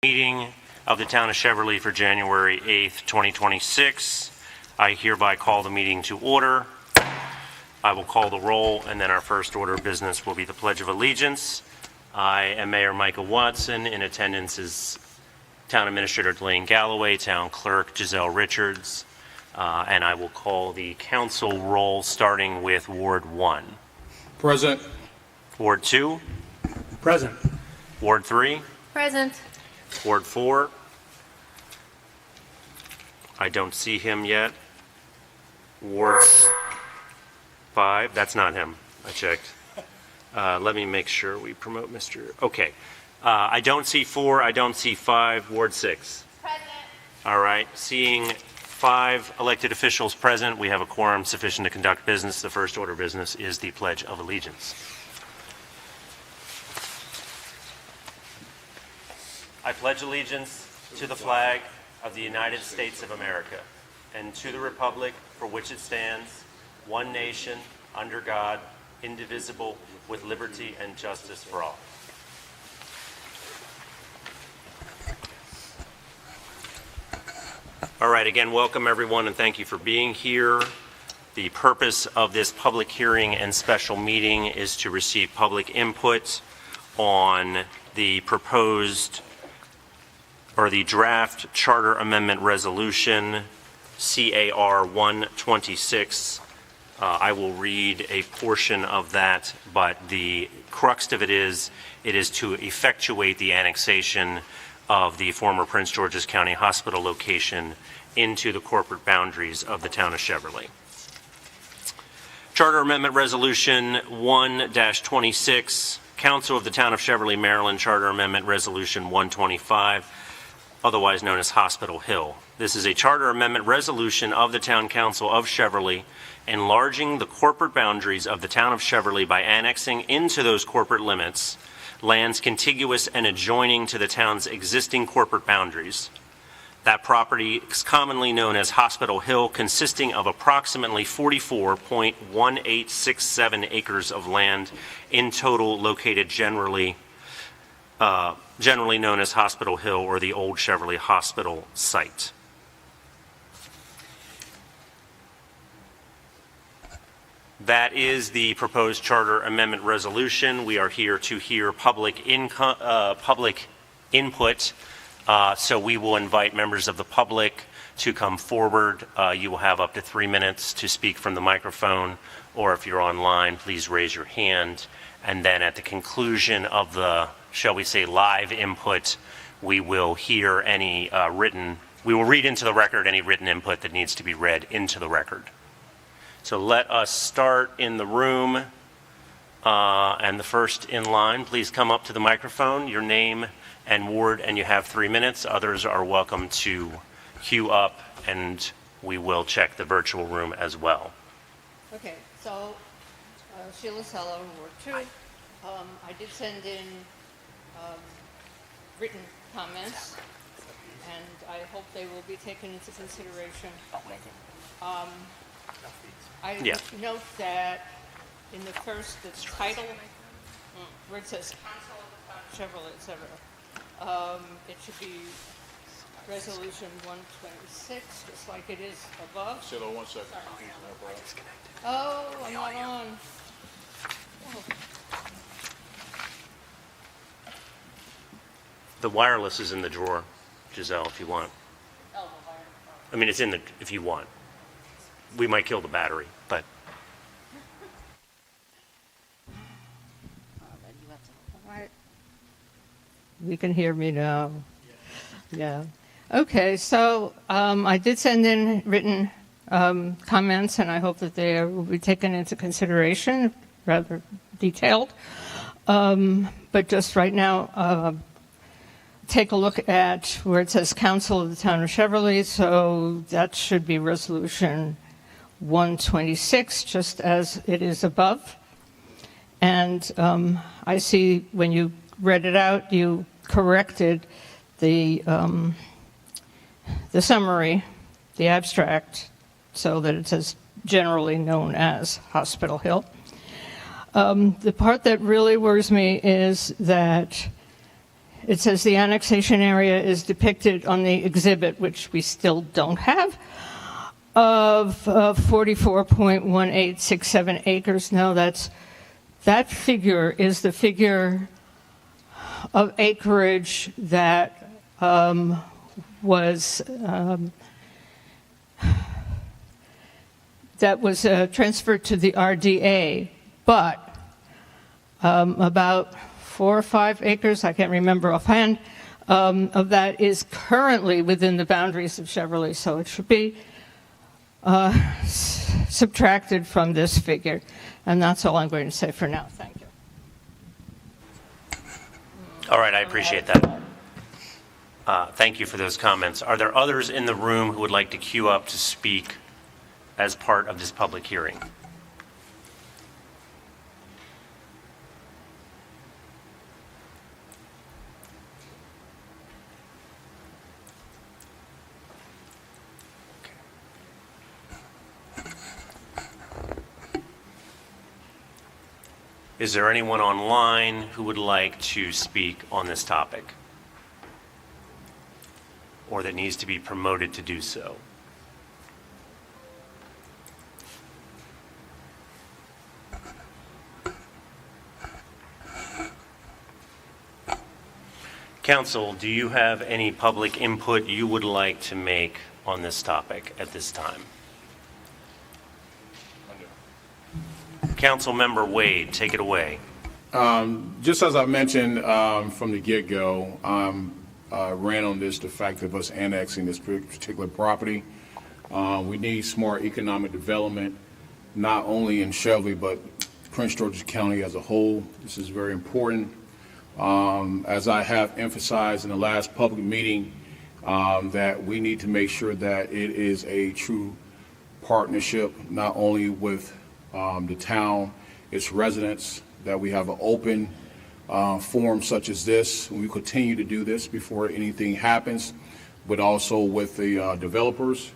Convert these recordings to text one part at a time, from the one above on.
Meeting of the Town of Cheverly for January 8th, 2026. I hereby call the meeting to order. I will call the roll, and then our first order of business will be the Pledge of Allegiance. I am Mayor Michael Watson. In attendance is Town Administrator Delane Galloway, Town Clerk Giselle Richards, and I will call the council roll starting with Ward 1. Present. Ward 2. Present. Ward 3. Present. Ward 4. I don't see him yet. Ward 5. That's not him. I checked. Let me make sure we promote Mr. Okay. I don't see 4. I don't see 5. Ward 6. Present. All right. Seeing 5 elected officials present, we have a quorum sufficient to conduct business. The first order of business is the Pledge of Allegiance. I pledge allegiance to the flag of the United States of America and to the republic for which it stands, one nation, under God, indivisible, with liberty and justice for all. All right, again, welcome everyone and thank you for being here. The purpose of this public hearing and special meeting is to receive public input on the proposed or the draft Charter Amendment Resolution, CAR 126. I will read a portion of that, but the crux of it is to effectuate the annexation of the former Prince George's County Hospital location into the corporate boundaries of the town of Cheverly. Charter Amendment Resolution 1-26, Council of the Town of Cheverly, Maryland, Charter Amendment Resolution 125, otherwise known as Hospital Hill. This is a charter amendment resolution of the Town Council of Cheverly, enlarging the corporate boundaries of the Town of Cheverly by annexing into those corporate limits lands contiguous and adjoining to the town's existing corporate boundaries. That property is commonly known as Hospital Hill, consisting of approximately 44.1867 acres of land in total, located generally known as Hospital Hill or the old Cheverly Hospital site. That is the proposed charter amendment resolution. We are here to hear public input, so we will invite members of the public to come forward. You will have up to 3 minutes to speak from the microphone, or if you're online, please raise your hand. And then at the conclusion of the, shall we say, live input, we will hear any we will read into the record any written input that needs to be read into the record. So let us start in the room, and the first in line, please come up to the microphone, your name and ward, and you have 3 minutes. Others are welcome to queue up, and we will check the virtual room as well. Okay, so Sheila Sello, Ward 2. I did send in written comments, and I hope they will be taken into consideration. I note that in the first, the title, where it says Council of the Town of Cheverly, etc., it should be Resolution 126, just like it is above. Sheila, 1 second. Oh, I'm not on. Oh. The wireless is in the drawer, Giselle, if you want. Oh, the wireless. I mean, it's in the, if you want. We might kill the battery, but. You can hear me now. Yeah. Okay, so I did send in written comments, and I hope that they will be taken into consideration, rather detailed. But just right now, take a look at where it says Council of the Town of Cheverly, so that should be Resolution 126, just as it is above. And I see when you read it out, you corrected the summary, the abstract, so that it says generally known as Hospital Hill. The part that really worries me is that It says the annexation area is depicted on the exhibit, which we still don't have, of 44.1867 acres. No, that figure is the figure of acreage that was transferred to the RDA, but about 4 or 5 acres, I can't remember offhand, of that is currently within the boundaries of Cheverly, so it should be subtracted from this figure. And that's all I'm going to say for now. Thank you. All right, I appreciate that. Thank you for those comments. Are there others in the room who would like to queue up to speak as part of this public hearing? Is there anyone online who would like to speak on this topic, or that needs to be promoted to do so? Council, do you have any public input you would like to make on this topic at this time? Councilmember Wade, take it away. Just as I mentioned from the get-go, ran on this, the fact of us annexing this particular property. We need smart economic development, not only in Cheverly, but Prince George's County as a whole. This is very important. As I have emphasized in the last public meeting, that we need to make sure that it is a true partnership, not only with the town, its residents, that we have an open forum such as this. We continue to do this before anything happens, but also with the developers,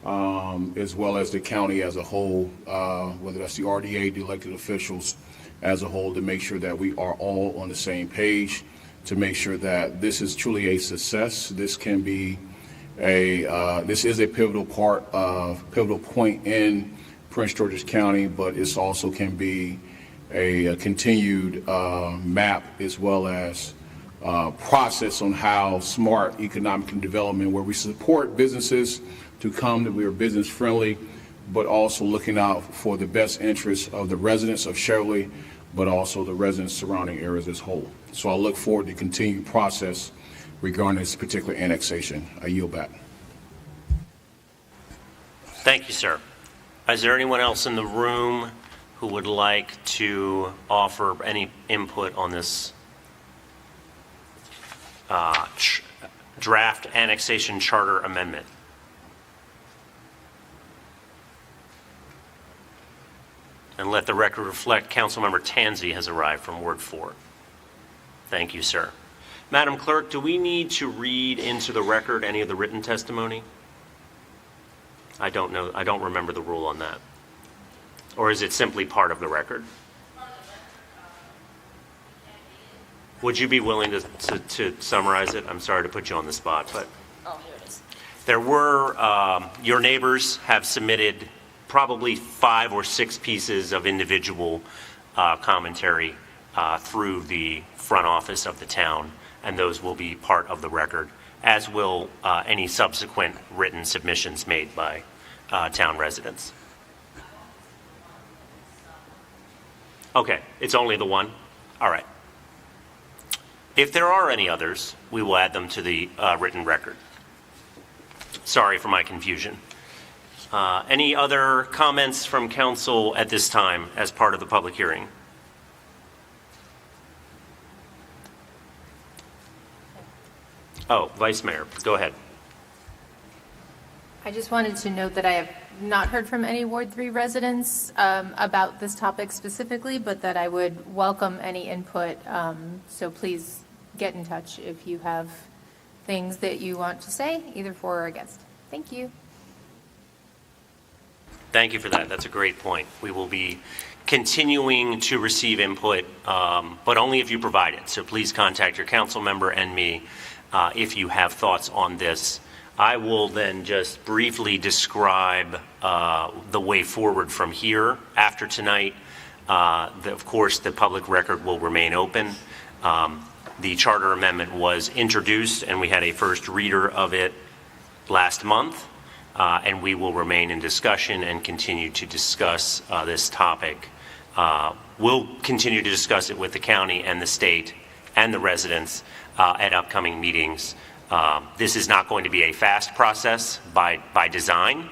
as well as the county as a whole, whether that's the RDA, the elected officials as a whole, to make sure that we are all on the same page, to make sure that this is truly a success. This can be this is a pivotal point in Prince George's County, but it also can be a continued map, as well as process on how smart economic development, where we support businesses to come, that we are business friendly, but also looking out for the best interests of the residents of Cheverly, but also the residents surrounding areas as a whole. So I look forward to continued process regarding this particular annexation. I yield back. Thank you, sir. Is there anyone else in the room who would like to offer any input on this draft annexation charter amendment? And let the record reflect Councilmember Tansey has arrived from Ward 4. Thank you, sir. Madam Clerk, do we need to read into the record any of the written testimony? I don't know. I don't remember the rule on that. Or is it simply part of the record? Would you be willing to summarize it? I'm sorry to put you on the spot, but Here it is. there were, your neighbors have submitted probably 5 or 6 pieces of individual commentary through the front office of the town, and those will be part of the record, as will any subsequent written submissions made by town residents. Okay, it's only the one? All right. If there are any others, we will add them to the written record. Sorry for my confusion. Any other comments from council at this time as part of the public hearing? Oh, Vice Mayor, go ahead. I just wanted to note that I have not heard from any Ward 3 residents about this topic specifically, but that I would welcome any input. So please get in touch if you have things that you want to say, either for or against. Thank you. Thank you for that. That's a great point. We will be continuing to receive input, but only if you provide it. So please contact your council member and me if you have thoughts on this. I will then just briefly describe the way forward from here after tonight. Of course, the public record will remain open. The charter amendment was introduced, and we had a first reader of it last month, and we will remain in discussion and continue to discuss this topic. We'll continue to discuss it with the county and the state and the residents at upcoming meetings. This is not going to be a fast process by design.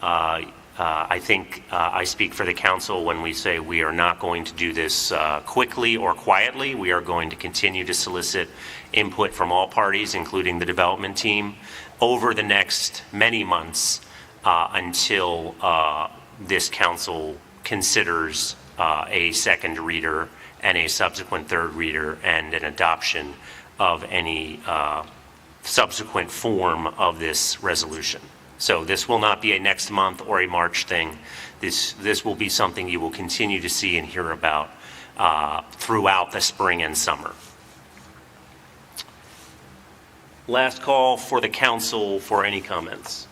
I think I speak for the council when we say we are not going to do this quickly or quietly. We are going to continue to solicit input from all parties, including the development team, over the next many months until this council considers a second reader and a subsequent third reader and an adoption of any subsequent form of this resolution. So this will not be a next month or a March thing. This will be something you will continue to see and hear about throughout the spring and summer. Last call for the council for any comments.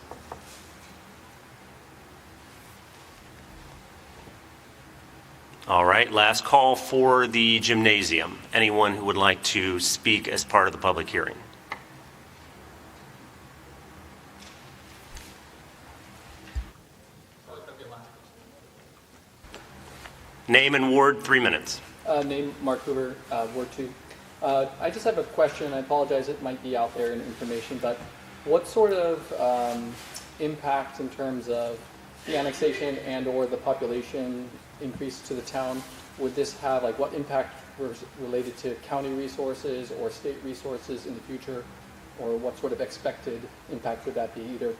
All right, last call for the gymnasium. Anyone who would like to speak as part of the public hearing? Name and ward, 3 minutes. Name Mark Hoover, Ward 2. I just have a question. I apologize, it might be out there in information, but what sort of impact in terms of the annexation and or the population increase to the town would this have? Like what impact related to county resources or state resources in the future? Or what sort of expected impact would that be? Either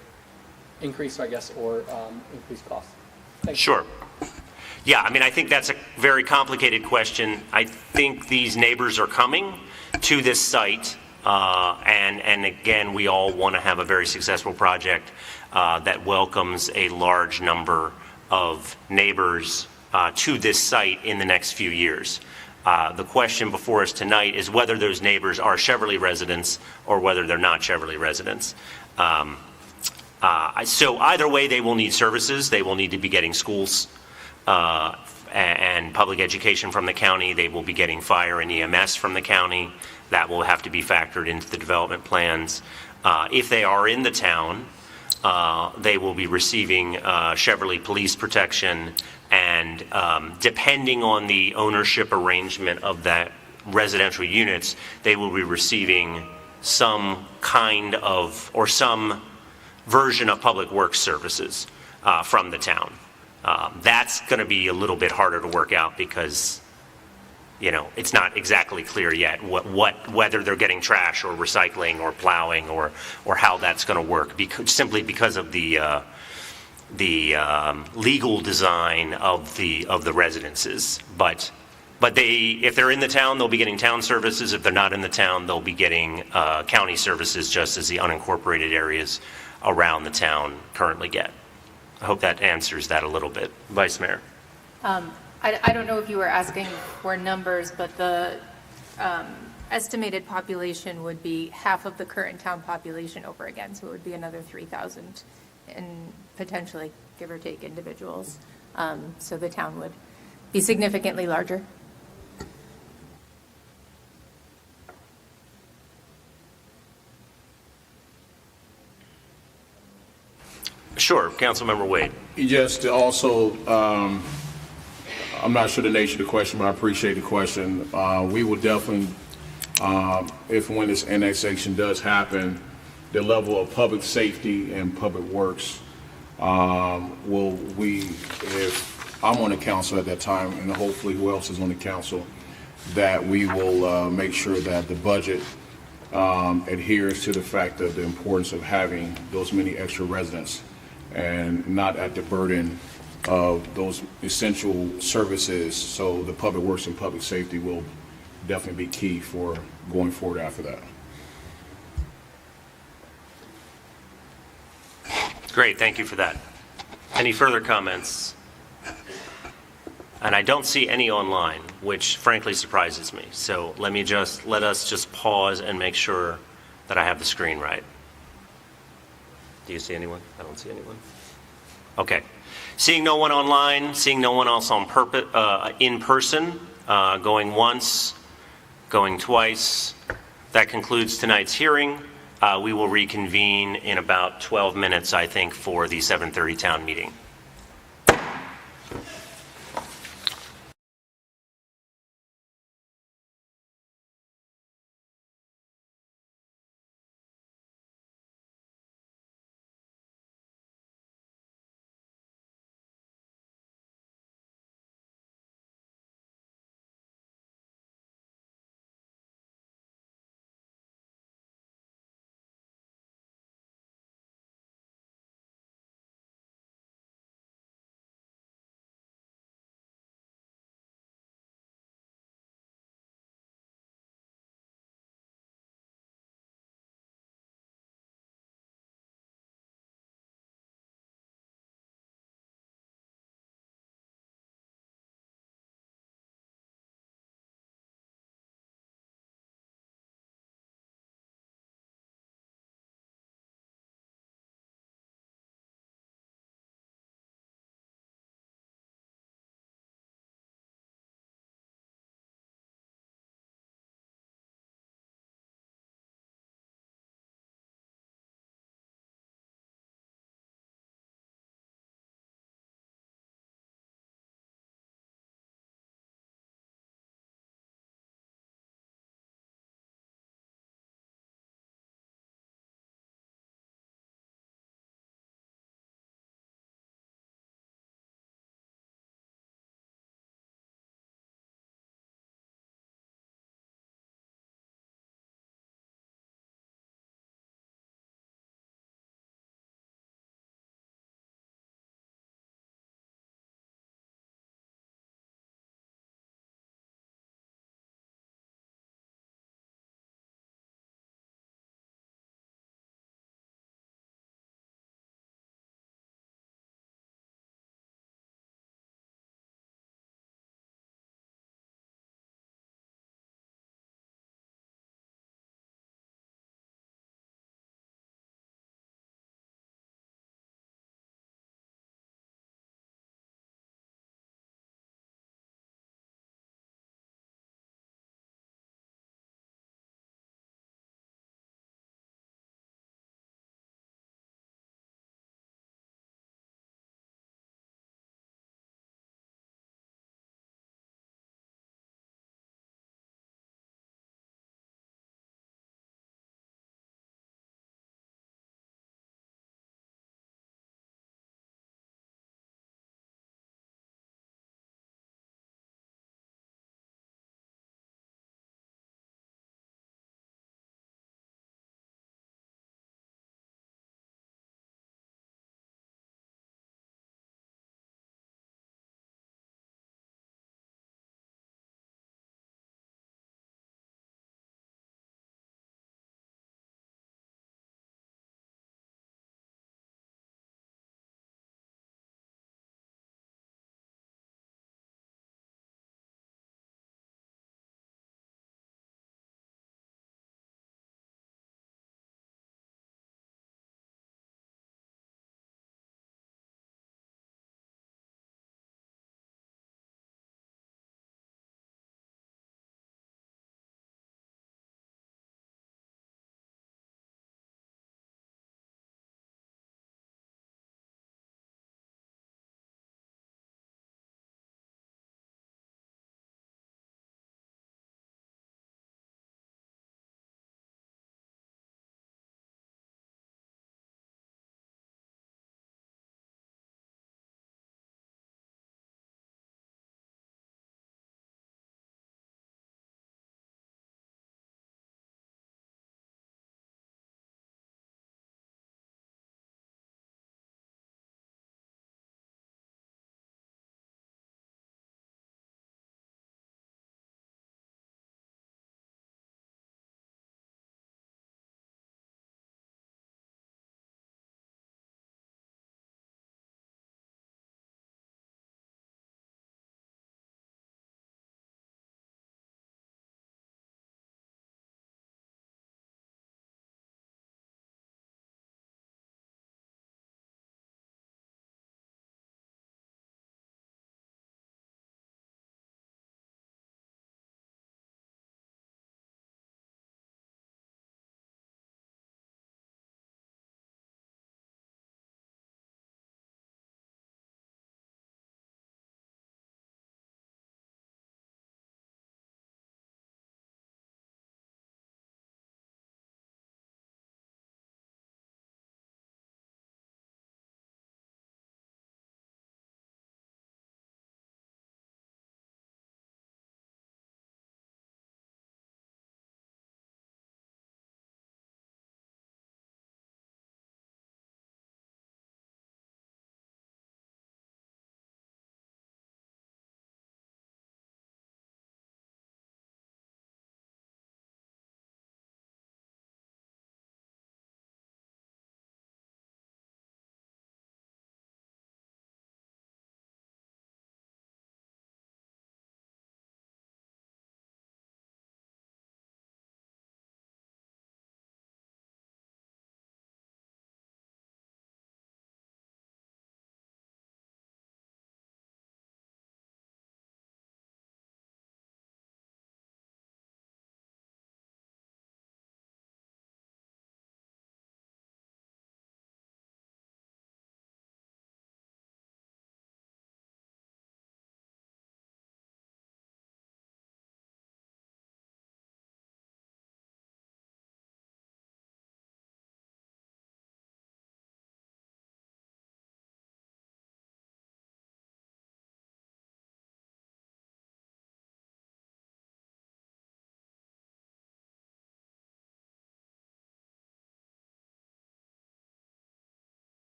increase, I guess, or increased cost? Thanks. Sure. Yeah, I mean, I think that's a very complicated question. I think these neighbors are coming to this site, and again, we all want to have a very successful project that welcomes a large number of neighbors to this site in the next few years. The question before us tonight is whether those neighbors are Cheverly residents or whether they're not Cheverly residents. So either way, they will need services. They will need to be getting schools and public education from the county. They will be getting fire and EMS from the county. That will have to be factored into the development plans. If they are in the town, they will be receiving Cheverly police protection, and depending on the ownership arrangement of that residential units, they will be receiving some kind of or some version of public works services from the town. That's going to be a little bit harder to work out because, you know, it's not exactly clear yet whether they're getting trash or recycling or plowing or how that's going to work, simply because of the legal design of the residences. But if they're in the town, they'll be getting town services. If they're not in the town, they'll be getting county services, just as the unincorporated areas around the town currently get. I hope that answers that a little bit. Vice Mayor. I don't know if you were asking for numbers, but the estimated population would be half of the current town population over again, so it would be another 3,000 and potentially, give or take, individuals. So the town would be significantly larger. Sure, Councilmember Wade. Just to also, I'm not sure the nature of the question, but I appreciate the question. We will definitely, if and when this annexation does happen, the level of public safety and public works, if I'm on the council at that time, and hopefully who else is on the council, that we will make sure that the budget adheres to the fact of the importance of having those many extra residents and not at the burden of those essential services. So the public works and public safety will definitely be key for going forward after that. Great, thank you for that. Any further comments? And I don't see any online, which frankly surprises me. So let us just pause and make sure that I have the screen right. Do you see anyone? I don't see anyone. Okay. Seeing no one online, seeing no one else on in person, going once, going twice. That concludes tonight's hearing. We will reconvene in about 12 minutes, I think, for the 7:30 town meeting.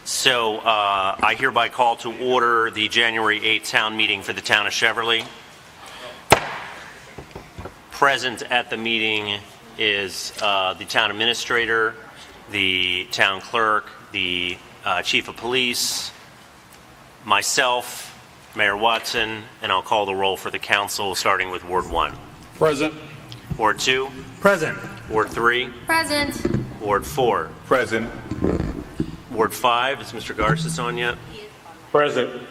So I hereby call to order the January 8th town meeting for the town of Cheverly. Present at the meeting is the town administrator, the town clerk, the chief of police, myself, Mayor Watson, and I'll call the roll for the council, starting with Ward 1. Present. Ward 2. Present. Ward 3. Present. Ward 4. Present. Ward 5, is Mr. Garces on yet? Present.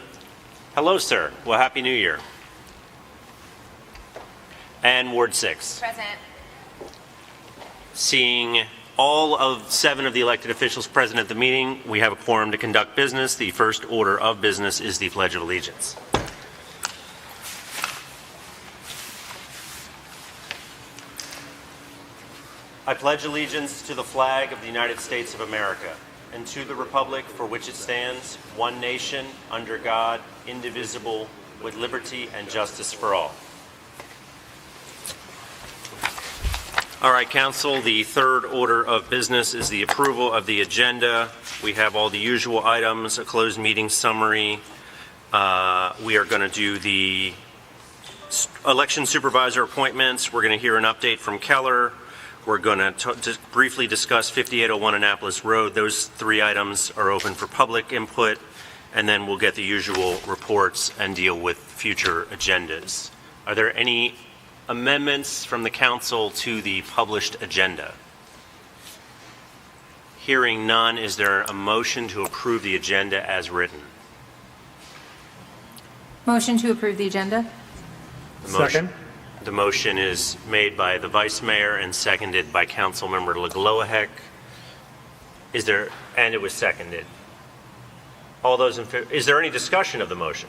Hello, sir. Well, Happy New Year. And Ward 6. Present. Seeing all of 7 of the elected officials present at the meeting, we have a quorum to conduct business. The first order of business is the Pledge of Allegiance. I pledge allegiance to the flag of the United States of America and to the republic for which it stands, one nation, under God, indivisible, with liberty and justice for all. All right, council, the third order of business is the approval of the agenda. We have all the usual items, a closed meeting summary. We are going to do the election supervisor appointments. We're going to hear an update from Keller. We're going to briefly discuss 5801 Annapolis Road. Those 3 items are open for public input, and then we'll get the usual reports and deal with future agendas. Are there any amendments from the council to the published agenda? Hearing none, is there a motion to approve the agenda as written? Motion to approve the agenda? Second. The motion is made by the Vice Mayor and seconded by Councilmember LeGloahec. And it was seconded. All those in favor, is there any discussion of the motion?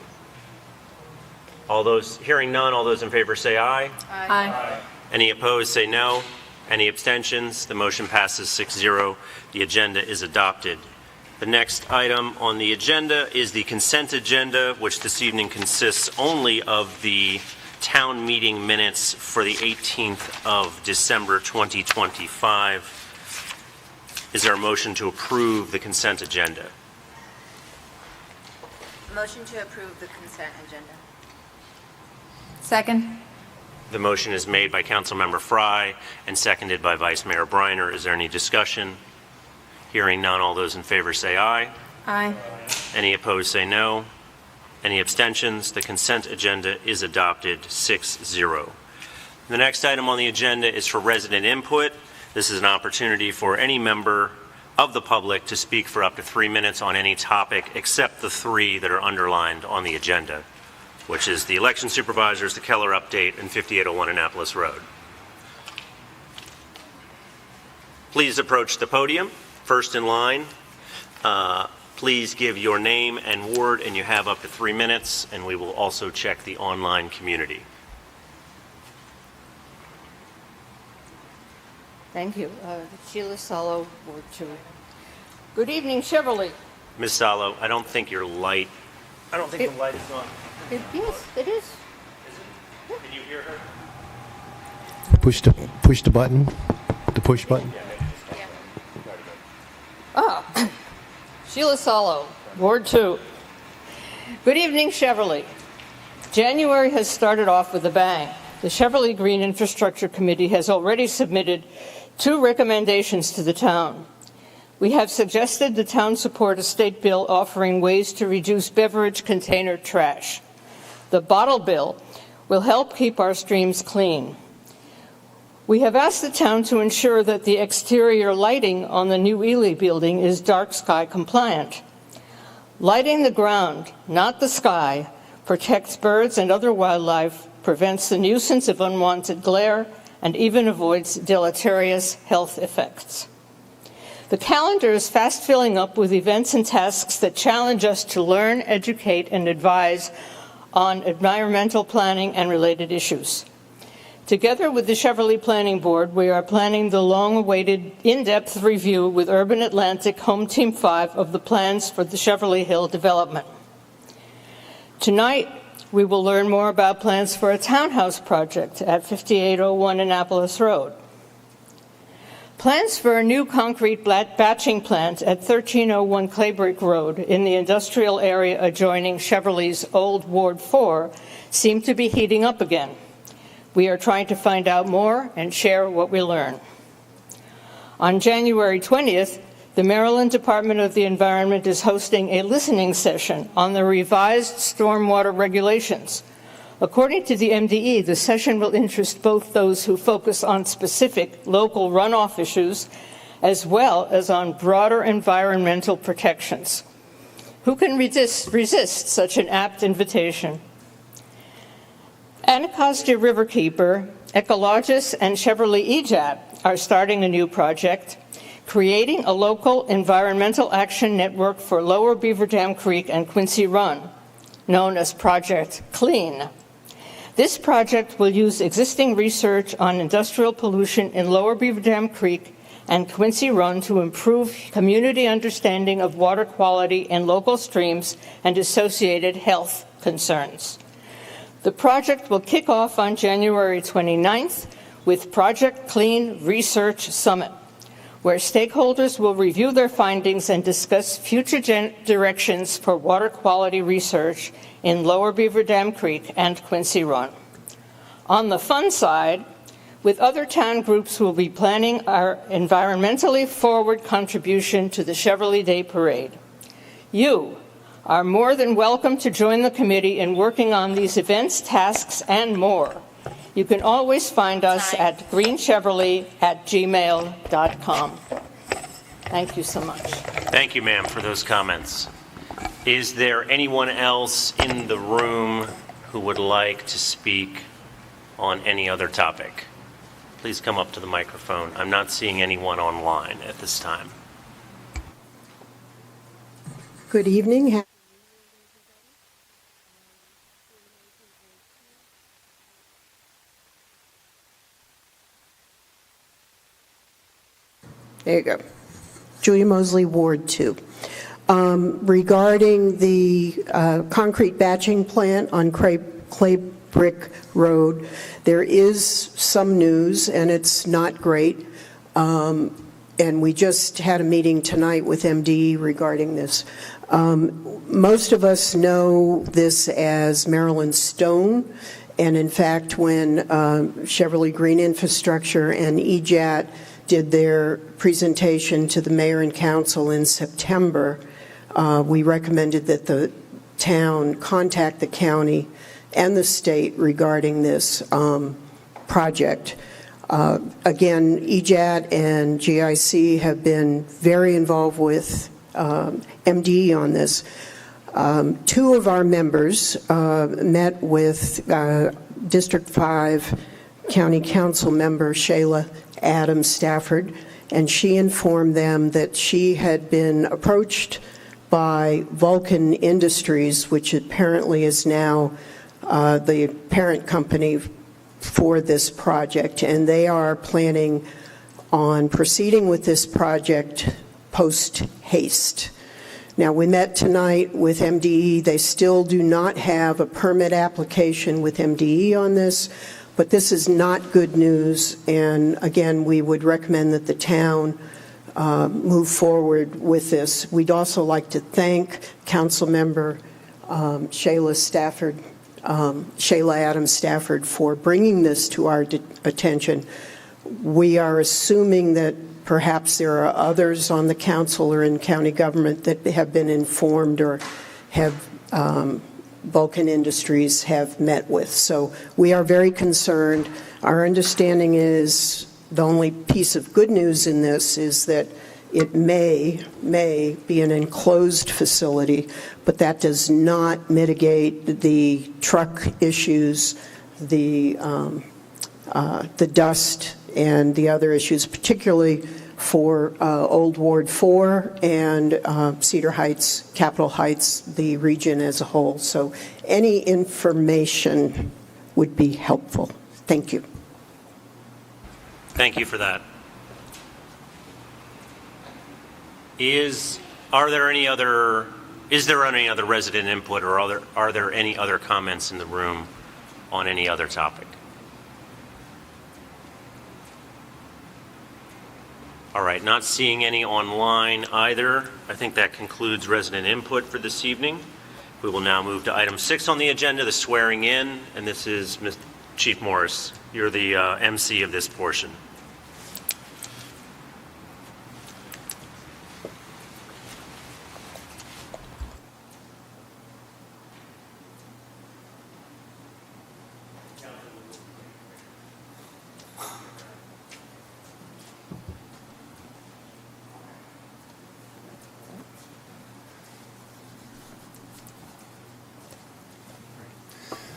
Hearing none, all those in favor say aye. Aye. Any opposed, say no. Any abstentions? The motion passes 6-0. The agenda is adopted. The next item on the agenda is the consent agenda, which this evening consists only of the town meeting minutes for the 18th of December 2025. Is there a motion to approve the consent agenda? Motion to approve the consent agenda. Second. The motion is made by Councilmember Fry and seconded by Vice Mayor Briner. Is there any discussion? Hearing none, all those in favor say aye. Aye. Any opposed say no. Any abstentions? The consent agenda is adopted 6-0. The next item on the agenda is for resident input. This is an opportunity for any member of the public to speak for up to 3 minutes on any topic except the 3 that are underlined on the agenda, which is the election supervisors, the Keller update, and 5801 Annapolis Road. Please approach the podium, first in line. Please give your name and ward, and you have up to 3 minutes, and we will also check the online community. Thank you. Sheila Salo, Ward 2. Good evening, Cheverly. Ms. Salo, I don't think your light, the light is on. Yes, it is. Can you hear her? Push the button, the push button. Sheila Salo, Ward 2. Good evening, Cheverly. January has started off with a bang. The Cheverly Green Infrastructure Committee has already submitted 2 recommendations to the town. We have suggested the town support a state bill offering ways to reduce beverage container trash. The bottle bill will help keep our streams clean. We have asked the town to ensure that the exterior lighting on the new Ely building is dark sky compliant. Lighting the ground, not the sky, protects birds and other wildlife, prevents the nuisance of unwanted glare, and even avoids deleterious health effects. The calendar is fast filling up with events and tasks that challenge us to learn, educate, and advise on environmental planning and related issues. Together with the Cheverly Planning Board, we are planning the long-awaited in-depth review with Urban Atlantic Home Team 5 of the plans for the Cheverly Hill development. Tonight, we will learn more about plans for a townhouse project at 5801 Annapolis Road. Plans for a new concrete batching plant at 1301 Claybrick Road in the industrial area adjoining Cheverly's old Ward 4 seem to be heating up again. We are trying to find out more and share what we learn. On January 20th, the Maryland Department of the Environment is hosting a listening session on the revised stormwater regulations. According to the MDE, the session will interest both those who focus on specific local runoff issues as well as on broader environmental protections. Who can resist such an apt invitation? Anacostia Riverkeeper, Ecologist, and Cheverly EJAT are starting a new project, creating a local environmental action network for Lower Beaver Dam Creek and Quincy Run, known as Project CLEAN. This project will use existing research on industrial pollution in Lower Beaver Dam Creek and Quincy Run to improve community understanding of water quality in local streams and associated health concerns. The project will kick off on January 29th with Project Clean Research Summit, where stakeholders will review their findings and discuss future directions for water quality research in Lower Beaver Dam Creek and Quincy Run. On the fun side, with other town groups, we'll be planning our environmentally forward contribution to the Cheverly Day Parade. You are more than welcome to join the committee in working on these events, tasks, and more. You can always find us at greencheverly@gmail.com. Thank you so much. Thank you, ma'am, for those comments. Is there anyone else in the room who would like to speak on any other topic? Please come up to the microphone. I'm not seeing anyone online at this time. Good evening. There you go. Julia Mosley, Ward 2. Regarding the concrete batching plant on Claybrick Road, there is some news, and it's not great. And we just had a meeting tonight with MDE regarding this. Most of us know this as Maryland Stone, and in fact, when Cheverly Green Infrastructure and EJAT did their presentation to the mayor and council in September, we recommended that the town contact the county and the state regarding this project. Again, EJAT and GIC have been very involved with MDE on this. Two of our members met with District 5 County Council member Shayla Adams Stafford, and she informed them that she had been approached by Vulcan Industries, which apparently is now the parent company for this project, and they are planning on proceeding with this project post-haste. Now, we met tonight with MDE. They still do not have a permit application with MDE on this, but this is not good news, and again, we would recommend that the town move forward with this. We'd also like to thank Council Member Shayla Adams Stafford for bringing this to our attention. We are assuming that perhaps there are others on the council or in county government that have been informed or have Vulcan Industries have met with. So we are very concerned. Our understanding is the only piece of good news in this is that it may be an enclosed facility, but that does not mitigate the truck issues, the dust, and the other issues, particularly for Old Ward 4 and Cedar Heights, Capitol Heights, the region as a whole. So any information would be helpful. Thank you. Thank you for that. Is there any other resident input, or are there any other comments in the room on any other topic? All right, not seeing any online either. I think that concludes resident input for this evening. We will now move to item 6 on the agenda, the swearing in, and this is Chief Morris. You're the MC of this portion.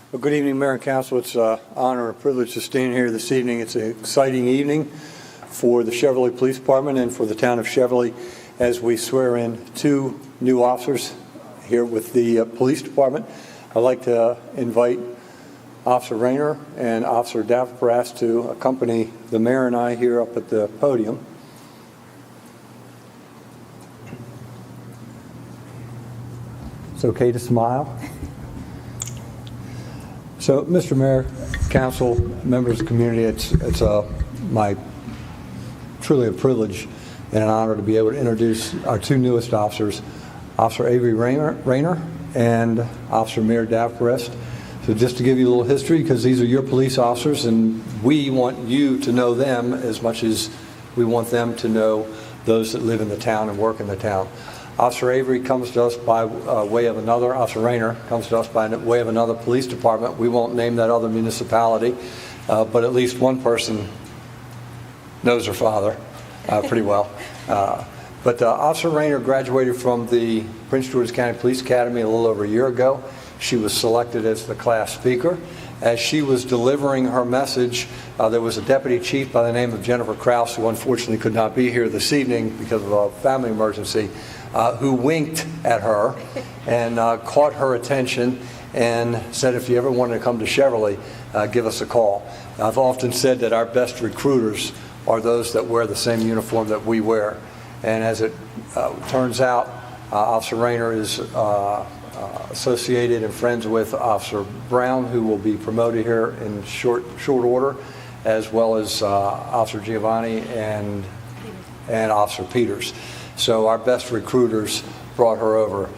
Well, good evening, Mayor and Council. It's an honor and a privilege to stand here this evening. It's an exciting evening for the Cheverly Police Department and for the town of Cheverly as we swear in 2 new officers here with the police department. I'd like to invite Officer Rayner and Officer Davpras to accompany the mayor and I here up at the podium. It's okay to smile. So, Mr. Mayor, Council, members of the community, it's my truly a privilege and an honor to be able to introduce our 2 newest officers, Officer Avery Rayner and Officer Mayor Davpras. So just to give you a little history, because these are your police officers, and we want you to know them as much as we want them to know those that live in the town and work in the town. Officer Avery comes to us by way of another, Officer Rayner comes to us by way of another police department. We won't name that other municipality, but at least one person knows her father pretty well. But Officer Rayner graduated from the Prince George's County Police Academy a little over a year ago. She was selected as the class speaker. As she was delivering her message, there was a deputy chief by the name of Jennifer Krause, who unfortunately could not be here this evening because of a family emergency, who winked at her and caught her attention and said, if you ever wanted to come to Cheverly, give us a call. I've often said that our best recruiters are those that wear the same uniform that we wear. And as it turns out, Officer Rayner is associated and friends with Officer Brown, who will be promoted here in short order, as well as Officer Giovanni and Officer Peters. So our best recruiters brought her over.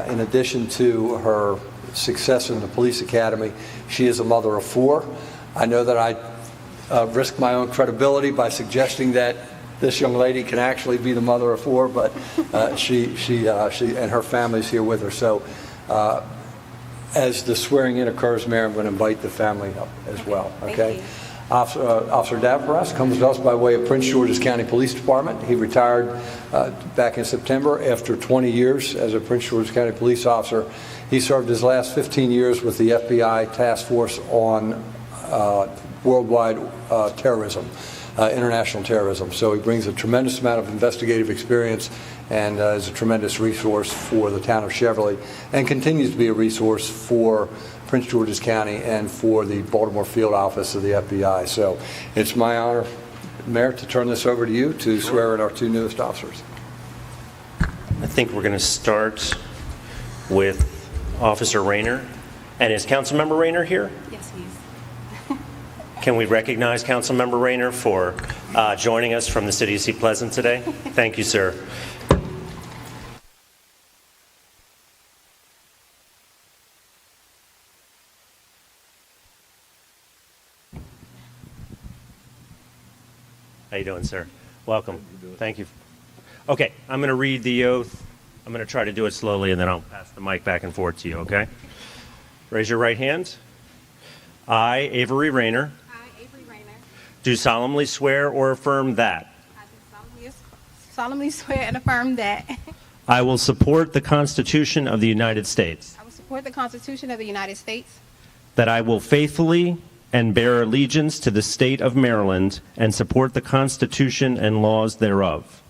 In addition to her success in the police academy, she is a mother of 4. I know that I risk my own credibility by suggesting that this young lady can actually be the mother of 4, but she and her family's here with her. So as the swearing in occurs, Mayor, I'm going to invite the family up as well. Okay. Officer Davpras comes to us by way of Prince George's County Police Department. He retired back in September after 20 years as a Prince George's County police officer. He served his last 15 years with the FBI Task Force on worldwide terrorism, international terrorism. So he brings a tremendous amount of investigative experience and is a tremendous resource for the town of Cheverly and continues to be a resource for Prince George's County and for the Baltimore field office of the FBI. So it's my honor, Mayor, to turn this over to you to swear in our 2 newest officers. I think we're going to start with Officer Rayner. And is Councilmember Rayner here? Yes, he is. Can we recognize Councilmember Rayner for joining us from the city of Seat Pleasant today? Thank you, sir. How you doing, sir? Welcome. Thank you. Okay, I'm going to read the oath. I'm going to try to do it slowly, and then I'll pass the mic back and forth to you, okay? Raise your right hand. I, Avery Rayner, do solemnly swear or affirm that I do solemnly swear and affirm that I will support the Constitution of the United States, I will support the Constitution of the United States, that I will faithfully and bear allegiance to the state of Maryland and support the Constitution and laws thereof.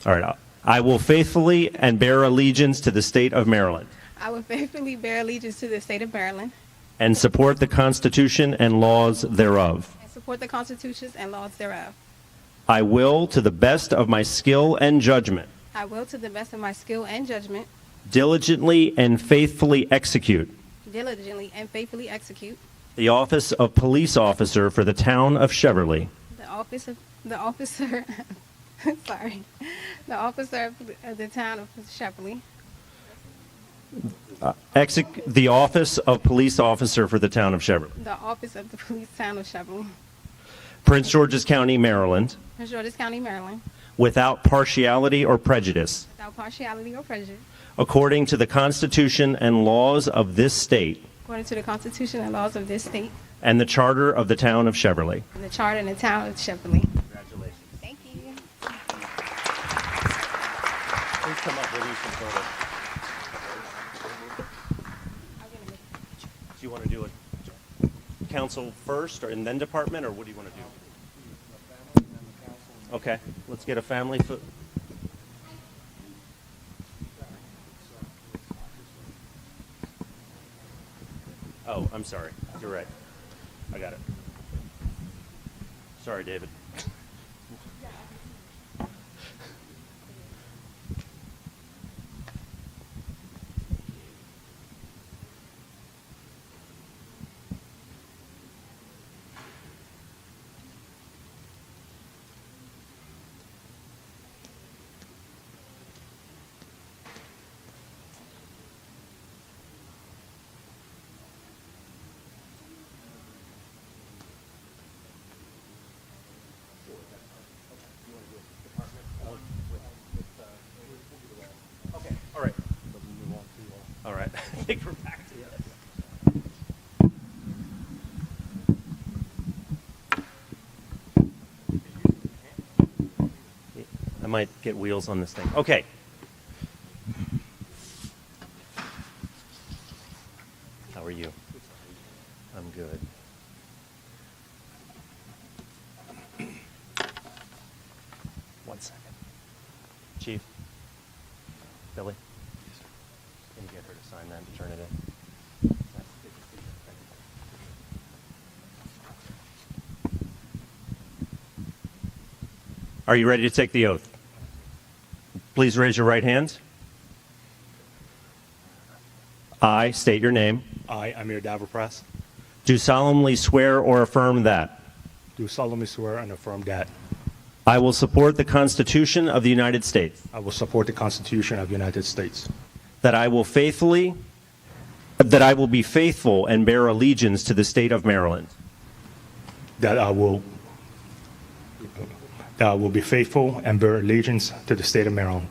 All right, I will faithfully and bear allegiance to the state of Maryland I will faithfully bear allegiance to the state of Maryland and support the Constitution and laws thereof. and support the constitutions and laws thereof. I will, to the best of my skill and judgment, I will, to the best of my skill and judgment, diligently and faithfully execute diligently and faithfully execute the office of police officer for the town of Cheverly, the officer sorry, the officer of the town of Cheverly, The office of police officer for the town of Cheverly, the office of the police town of Cheverly, Prince George's County, Maryland, Prince George's County, Maryland, without partiality or prejudice, without partiality or prejudice, according to the Constitution and laws of this state according to the Constitution and laws of this state, and the charter of the town of Cheverly. and the charter in the town of Cheverly. Congratulations. Thank you. Please come up with some photos. Do you want to do it council first and then department, or what do you want to do? Okay, let's get a family foot. Oh, I'm sorry. You're right. I got it. Sorry, David. Okay, all right. All right. I think we're back to this. I might get wheels on this thing. Okay. How are you? I'm good. One second. Chief? Billy? Can you get her to sign that and turn it in? Are you ready to take the oath? Please raise your right hand. I state your name. I, Amir Davopras, Do solemnly swear or affirm that do solemnly swear and affirm that I will support the Constitution of the United States, I will support the Constitution of the United States, that I will be faithful and bear allegiance to the state of Maryland, that I will be faithful and bear allegiance to the state of Maryland,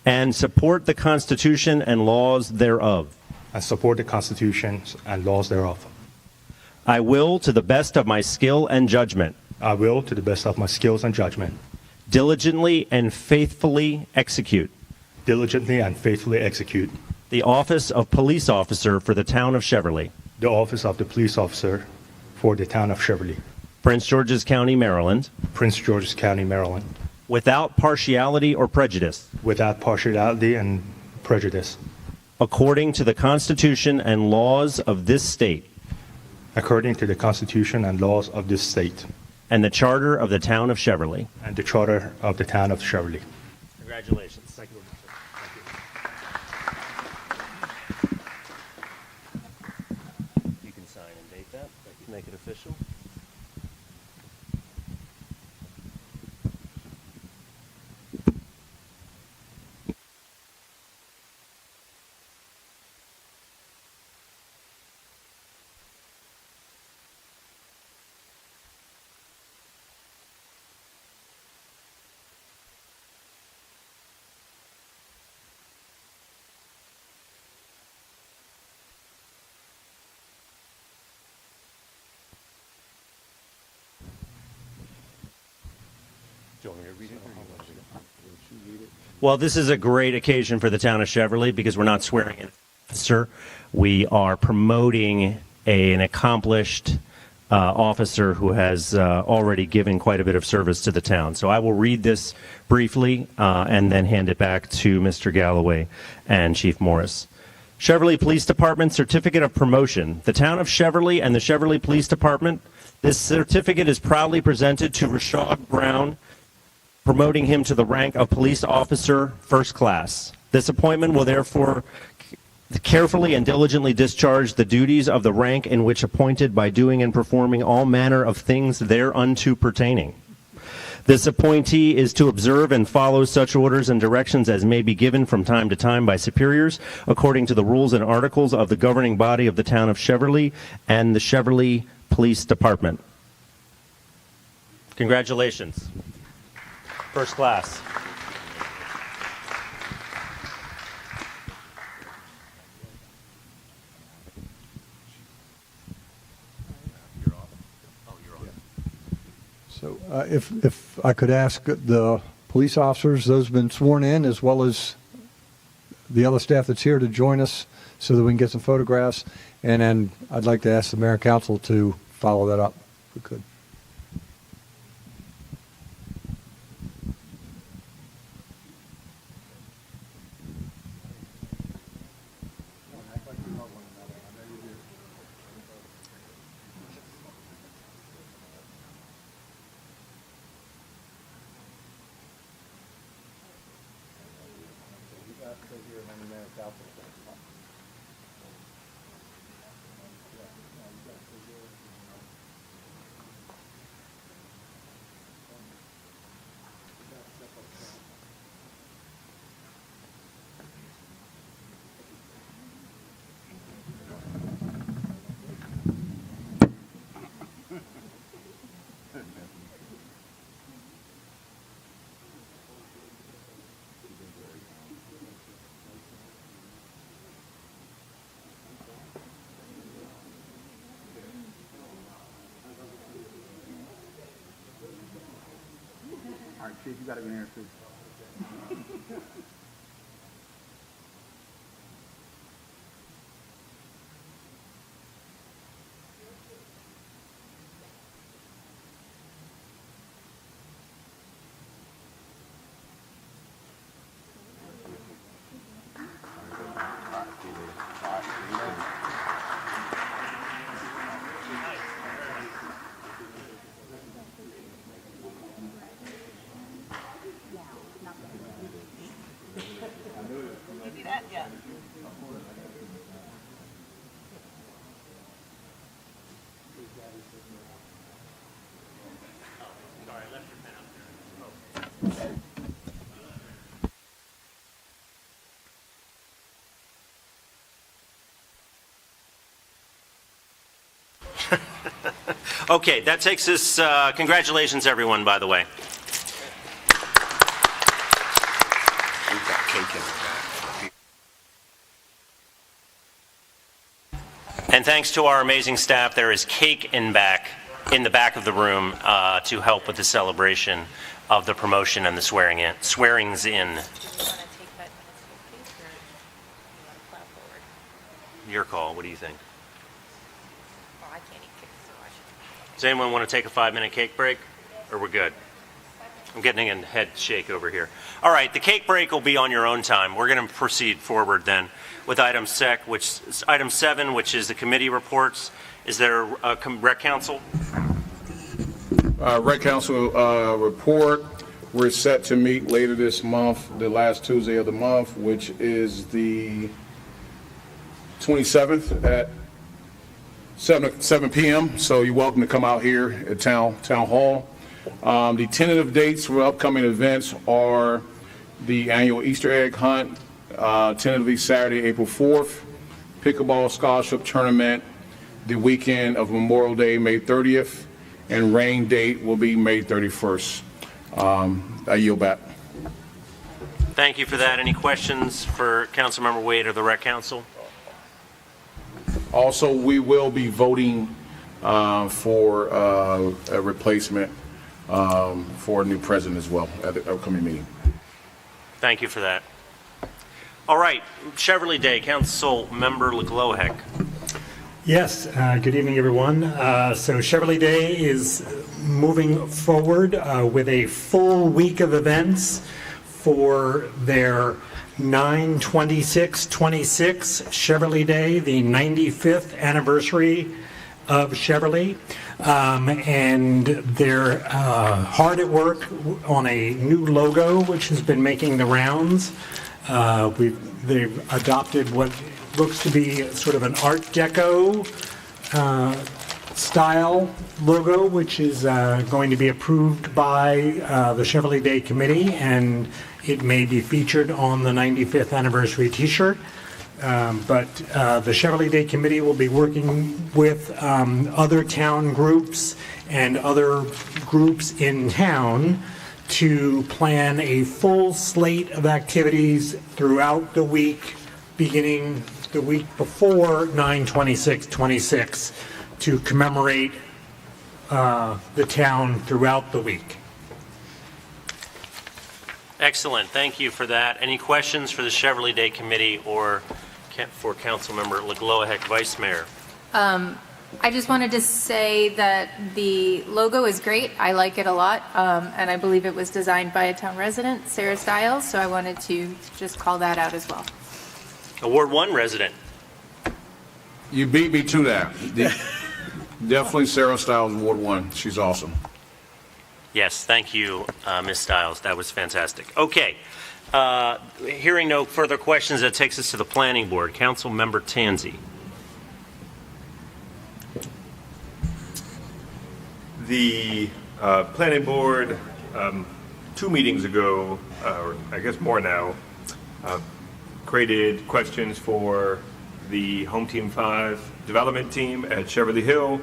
and support the Constitution and laws thereof. and support the Constitution and laws thereof. I will, to the best of my skill and judgment, I will, to the best of my skills and judgment, diligently and faithfully execute diligently and faithfully execute the office of police officer for the town of Cheverly, the office of the police officer for the town of Cheverly, Prince George's County, Maryland, Prince George's County, Maryland, without partiality or prejudice, without partiality and prejudice, according to the Constitution and laws of this state according to the Constitution and laws of this state, and the charter of the town of Cheverly. and the charter of the town of Cheverly. Congratulations. Thank you. You can sign and date that, make it official. Do you want me to read it? Or you want to read it? Well, this is a great occasion for the town of Cheverly because we're not swearing in an officer. We are promoting an accomplished officer who has already given quite a bit of service to the town. So I will read this briefly and then hand it back to Mr. Galloway and Chief Morris. Cheverly Police Department Certificate of Promotion. The town of Cheverly and the Cheverly Police Department. This certificate is proudly presented to Rashad Brown, promoting him to the rank of police officer first class. This appointment will therefore carefully and diligently discharge the duties of the rank in which appointed by doing and performing all manner of things thereunto pertaining. This appointee is to observe and follow such orders and directions as may be given from time to time by superiors according to the rules and articles of the governing body of the town of Cheverly and the Cheverly Police Department. Congratulations. First class. So if I could ask the police officers, those who've been sworn in, as well as the other staff that's here to join us so that we can get some photographs. And then I'd like to ask the mayor and council to follow that up, if we could. All right, Chief, you got to go in here too. Okay, that takes us, congratulations everyone, by the way. We've got cake in the back. And thanks to our amazing staff, there is cake in the back of the room to help with the celebration of the promotion and the swearings in. Your call. What do you think? Does anyone want to take a 5-minute cake break, or we're good? I'm getting a head shake over here. All right, the cake break will be on your own time. We're going to proceed forward then with item 7, which is the committee reports. Is there a Rec Council? Rec Council report. We're set to meet later this month, the last Tuesday of the month, which is the 27th at 7 p.m. So you're welcome to come out here at Town Hall. The tentative dates for upcoming events are the annual Easter egg hunt, tentatively Saturday, April 4th, pickleball scholarship tournament, the weekend of Memorial Day, May 30th, and rain date will be May 31st. I yield back. Thank you for that. Any questions for Councilmember Wade or the Rec Council? Also, we will be voting for a replacement for a new president as well at the upcoming meeting. Thank you for that. All right, Cheverly Day, Council Member LeGlohek. Yes, good evening, everyone. So Cheverly Day is moving forward with a full week of events for their 9/26/26 Cheverly Day, the 95th anniversary of Cheverly. And they're hard at work on a new logo, which has been making the rounds. They've adopted what looks to be sort of an Art Deco style logo, which is going to be approved by the Cheverly Day Committee, and it may be featured on the 95th anniversary T-shirt. But the Cheverly Day Committee will be working with other town groups and other groups in town to plan a full slate of activities throughout the week, beginning the week before 9/26/26, to commemorate the town throughout the week. Excellent. Thank you for that. Any questions for the Cheverly Day Committee or for Councilmember LeGloahec, Vice Mayor? I just wanted to say that the logo is great. I like it a lot, and I believe it was designed by a town resident, Sarah Stiles, so I wanted to just call that out as well. A Ward 1 resident. You beat me to that. Definitely Sarah Stiles, Ward 1. She's awesome. Yes, thank you, Ms. Stiles. That was fantastic. Okay. Hearing no further questions, that takes us to the Planning Board. Councilmember Tanzi. The Planning Board, 2 meetings ago, or I guess more now, created questions for the Home Team 5 development team at Cheverly Hill.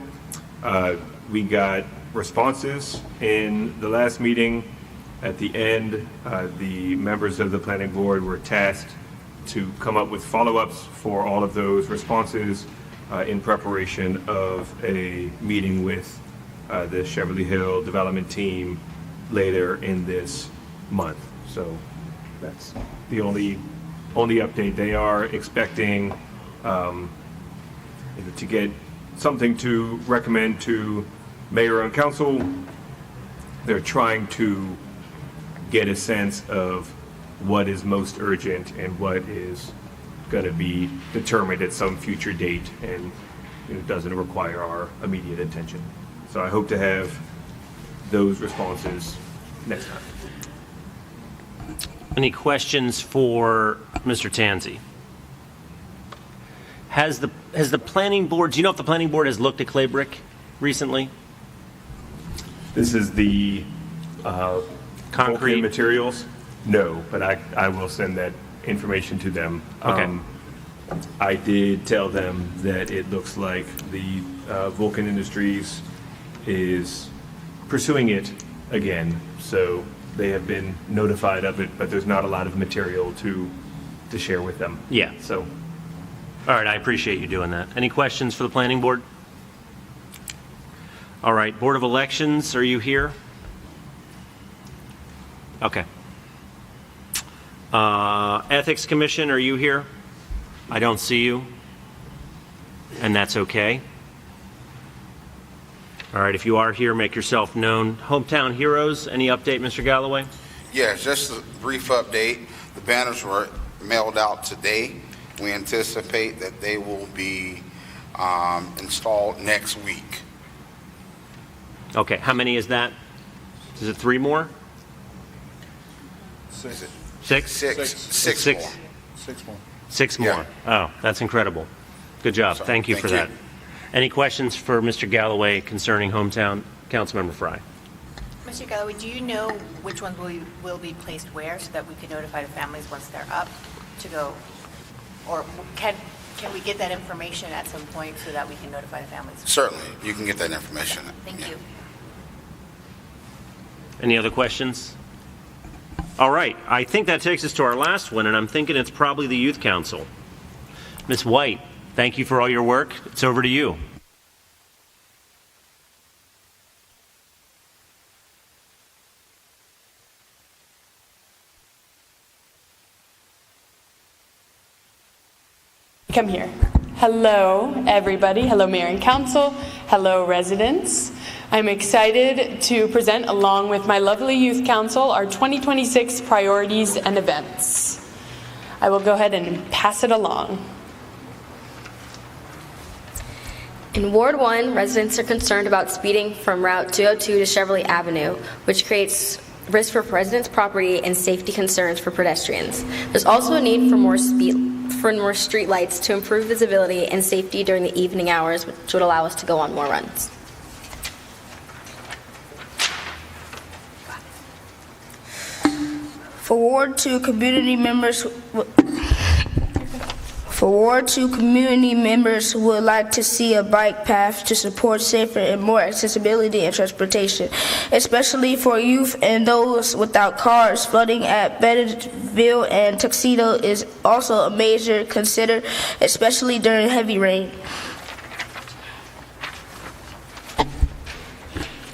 We got responses in the last meeting. At the end, the members of the Planning Board were tasked to come up with follow-ups for all of those responses in preparation of a meeting with the Cheverly Hill development team later in this month. So that's the only update. They are expecting to get something to recommend to mayor and council. They're trying to get a sense of what is most urgent and what is going to be determined at some future date, and it doesn't require our immediate attention. So I hope to have those responses next time. Any questions for Mr. Tanzi? Has the Planning Board, do you know if the Planning Board has looked at clay brick recently? This is the concrete materials? No, but I will send that information to them. Okay. I did tell them that it looks like the Vulcan Industries is pursuing it again, so they have been notified of it, but there's not a lot of material to share with them. Yeah. So, all right, I appreciate you doing that. Any questions for the Planning Board? All right, Board of Elections, are you here? Okay. Ethics Commission, are you here? I don't see you, and that's okay. All right, if you are here, make yourself known. Hometown Heroes, any update, Mr. Galloway? Yes, just a brief update. The banners were mailed out today. We anticipate that they will be installed next week. Okay, how many is that? Is it 3 more? 6? 6? 6 more. 6 more. 6 more. Yeah. Oh, that's incredible. Good job. Thank you for that. Any questions for Mr. Galloway concerning Hometown? Councilmember Fry. Mr. Galloway, do you know which ones will be placed where so that we can notify the families once they're up to go? Or can we get that information at some point so that we can notify the families? Certainly, you can get that information. Thank you. Any other questions? All right, I think that takes us to our last one, and I'm thinking it's probably the Youth Council. Ms. White, thank you for all your work. It's over to you. Come here. Hello, everybody. Hello, Mayor and Council. Hello, residents. I'm excited to present, along with my lovely Youth Council, our 2026 priorities and events. I will go ahead and pass it along. In Ward 1, residents are concerned about speeding from Route 202 to Cheverly Avenue, which creates risk for residents' property and safety concerns for pedestrians. There's also a need for more speed for more streetlights to improve visibility and safety during the evening hours, which would allow us to go on more runs. For Ward 2, community members would like to see a bike path to support safer and more accessibility in transportation, especially for youth and those without cars. Flooding at Bennetville and Tuxedo is also a major concern, especially during heavy rain.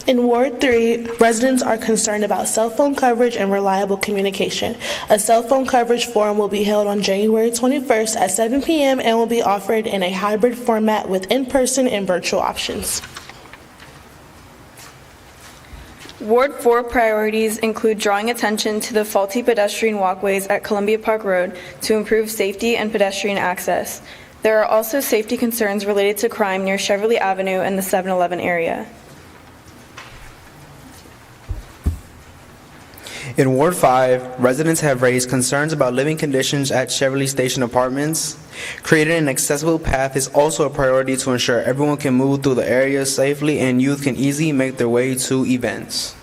In Ward 3, residents are concerned about cell phone coverage and reliable communication. A cell phone coverage forum will be held on January 21st at 7 p.m. and will be offered in a hybrid format with in-person and virtual options. Ward 4 priorities include drawing attention to the faulty pedestrian walkways at Columbia Park Road to improve safety and pedestrian access. There are also safety concerns related to crime near Cheverly Avenue and the 7-Eleven area. In Ward 5, residents have raised concerns about living conditions at Cheverly Station Apartments. Creating an accessible path is also a priority to ensure everyone can move through the area safely and youth can easily make their way to events.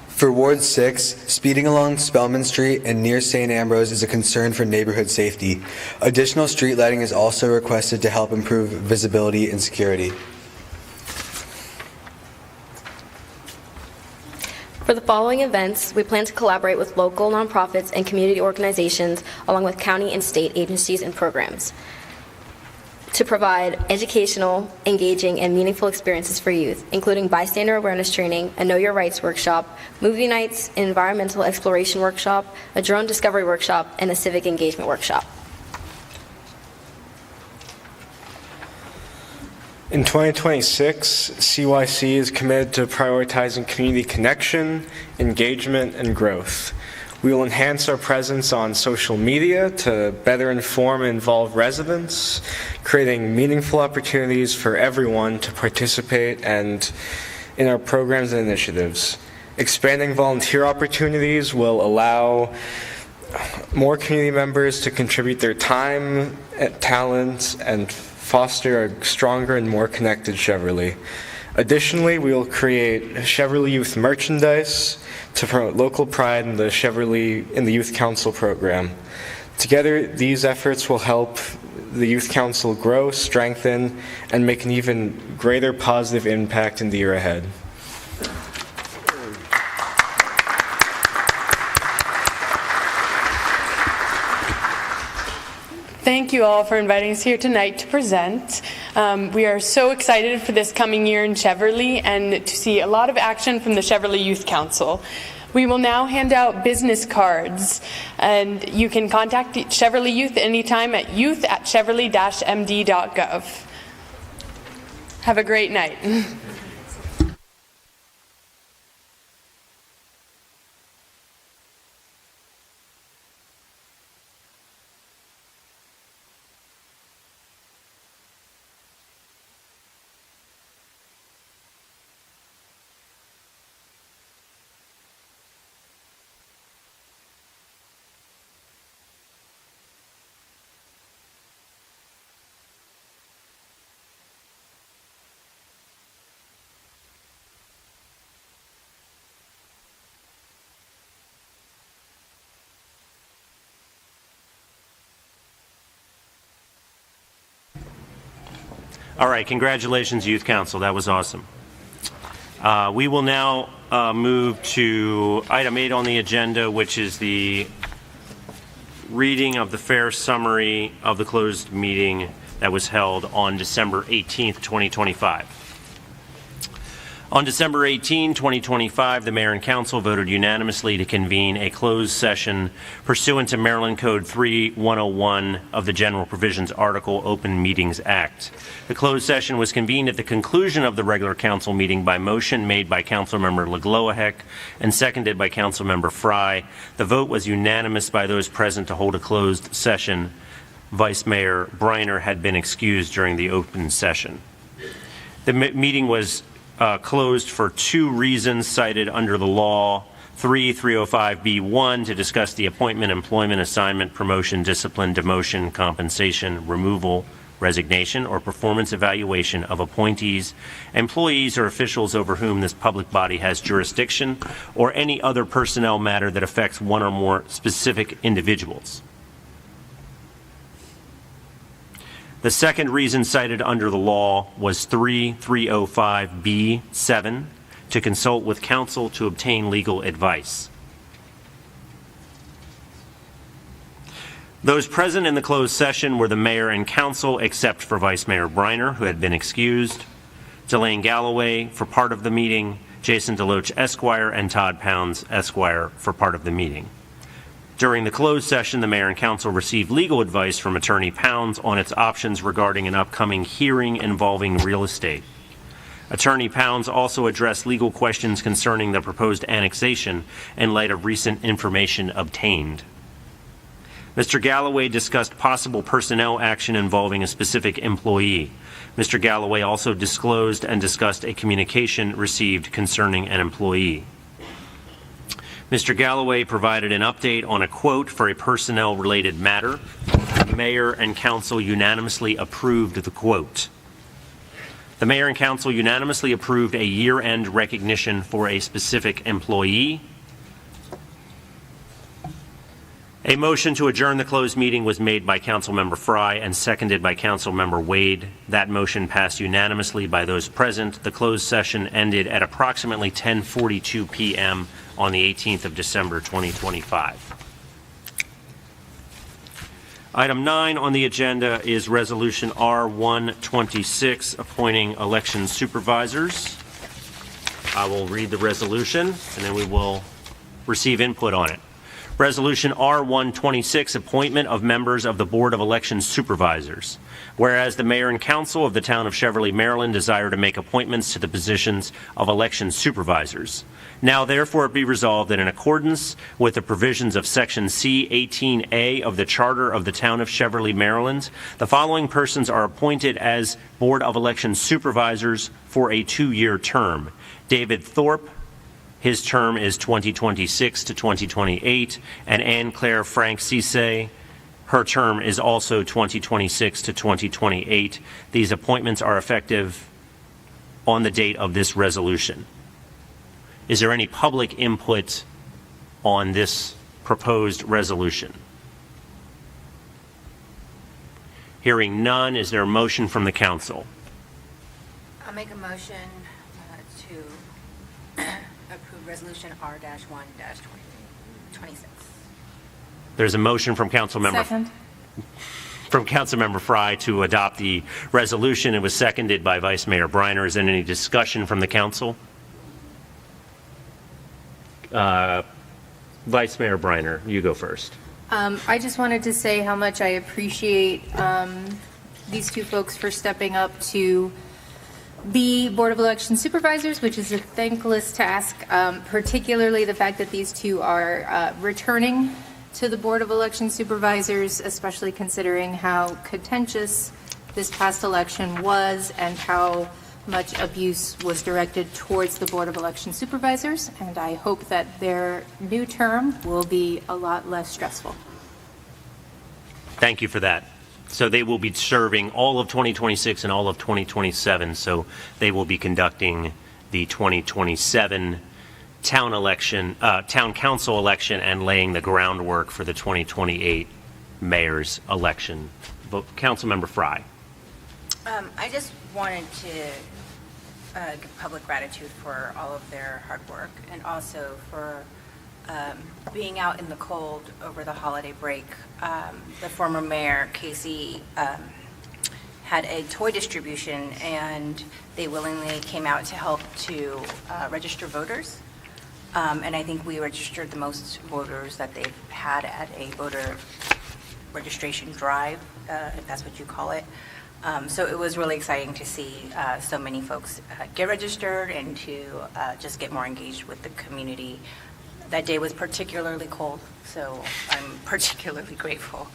For Ward 6, speeding along Spelman Street and near St. Ambrose is a concern for neighborhood safety. Additional street lighting is also requested to help improve visibility and security. For the following events, we plan to collaborate with local nonprofits and community organizations, along with county and state agencies and programs, to provide educational, engaging, and meaningful experiences for youth, including bystander awareness training, a Know Your Rights workshop, movie nights, an environmental exploration workshop, a drone discovery workshop, and a civic engagement workshop. In 2026, CYC is committed to prioritizing community connection, engagement, and growth. We will enhance our presence on social media to better inform and involve residents, creating meaningful opportunities for everyone to participate and in our programs and initiatives. Expanding volunteer opportunities will allow more community members to contribute their time, talent, and foster a stronger and more connected Cheverly. Additionally, we will create Cheverly Youth merchandise to promote local pride in the Youth Council program. Together, these efforts will help the Youth Council grow, strengthen, and make an even greater positive impact in the year ahead. Thank you all for inviting us here tonight to present. We are so excited for this coming year in Cheverly and to see a lot of action from the Cheverly Youth Council. We will now hand out business cards, and you can contact Cheverly Youth anytime at youth@cheverly-md.gov. Have a great night. All right, congratulations, Youth Council. That was awesome. We will now move to item 8 on the agenda, which is the reading of the fair summary of the closed meeting that was held on December 18th, 2025. On December 18, 2025, the Mayor and Council voted unanimously to convene a closed session pursuant to Maryland Code 3101 of the General Provisions Article Open Meetings Act. The closed session was convened at the conclusion of the regular council meeting by motion made by Councilmember LeGloahec and seconded by Councilmember Fry. The vote was unanimous by those present to hold a closed session. Vice Mayor Briner had been excused during the open session. The meeting was closed for 2 reasons cited under the law. 3, 305B1 to discuss the appointment, employment, assignment, promotion, discipline, demotion, compensation, removal, resignation, or performance evaluation of appointees, employees, or officials over whom this public body has jurisdiction, or any other personnel matter that affects one or more specific individuals. The second reason cited under the law was 3, 305B7 to consult with counsel to obtain legal advice. Those present in the closed session were the mayor and council, except for Vice Mayor Briner, who had been excused, Delane Galloway for part of the meeting, Jason DeLoach, Esquire, and Todd Pounds, Esquire, for part of the meeting. During the closed session, the mayor and council received legal advice from Attorney Pounds on its options regarding an upcoming hearing involving real estate. Attorney Pounds also addressed legal questions concerning the proposed annexation in light of recent information obtained. Mr. Galloway discussed possible personnel action involving a specific employee. Mr. Galloway also disclosed and discussed a communication received concerning an employee. Mr. Galloway provided an update on a quote for a personnel-related matter. The mayor and council unanimously approved the quote. The mayor and council unanimously approved a year-end recognition for a specific employee. A motion to adjourn the closed meeting was made by Councilmember Fry and seconded by Councilmember Wade. That motion passed unanimously by those present. The closed session ended at approximately 10:42 p.m. on the 18th of December, 2025. Item 9 on the agenda is Resolution R126, appointing election supervisors. I will read the resolution, and then we will receive input on it. Resolution R126, appointment of members of the Board of Election Supervisors. Whereas the mayor and council of the town of Cheverly, Maryland desire to make appointments to the positions of election supervisors. Now therefore be resolved that in accordance with the provisions of Section C-18A of the Charter of the town of Cheverly, Maryland, the following persons are appointed as Board of Election Supervisors for a 2-year term. David Thorpe, his term is 2026 to 2028, and Anne Claire Frank Cisse, her term is also 2026 to 2028. These appointments are effective on the date of this resolution. Is there any public input on this proposed resolution? Hearing none, is there a motion from the council? I'll make a motion to approve Resolution R-1-26. There's a motion from Councilmember Fry to adopt the resolution. It was seconded by Vice Mayor Briner. Is there any discussion from the council? Vice Mayor Briner, you go first. I just wanted to say how much I appreciate these two folks for stepping up to be Board of Election Supervisors, which is a thankless task, particularly the fact that these two are returning to the Board of Election Supervisors, especially considering how contentious this past election was and how much abuse was directed towards the Board of Election Supervisors. And I hope that their new term will be a lot less stressful. Thank you for that. So they will be serving all of 2026 and all of 2027. So they will be conducting the 2027 town council election and laying the groundwork for the 2028 mayor's election. Councilmember Fry. I just wanted to give public gratitude for all of their hard work and also for being out in the cold over the holiday break. The former mayor, Casey, had a toy distribution, and they willingly came out to help to register voters. And I think we registered the most voters that they've had at a voter registration drive, if that's what you call it. So it was really exciting to see so many folks get registered and to just get more engaged with the community. That day was particularly cold, so I'm particularly grateful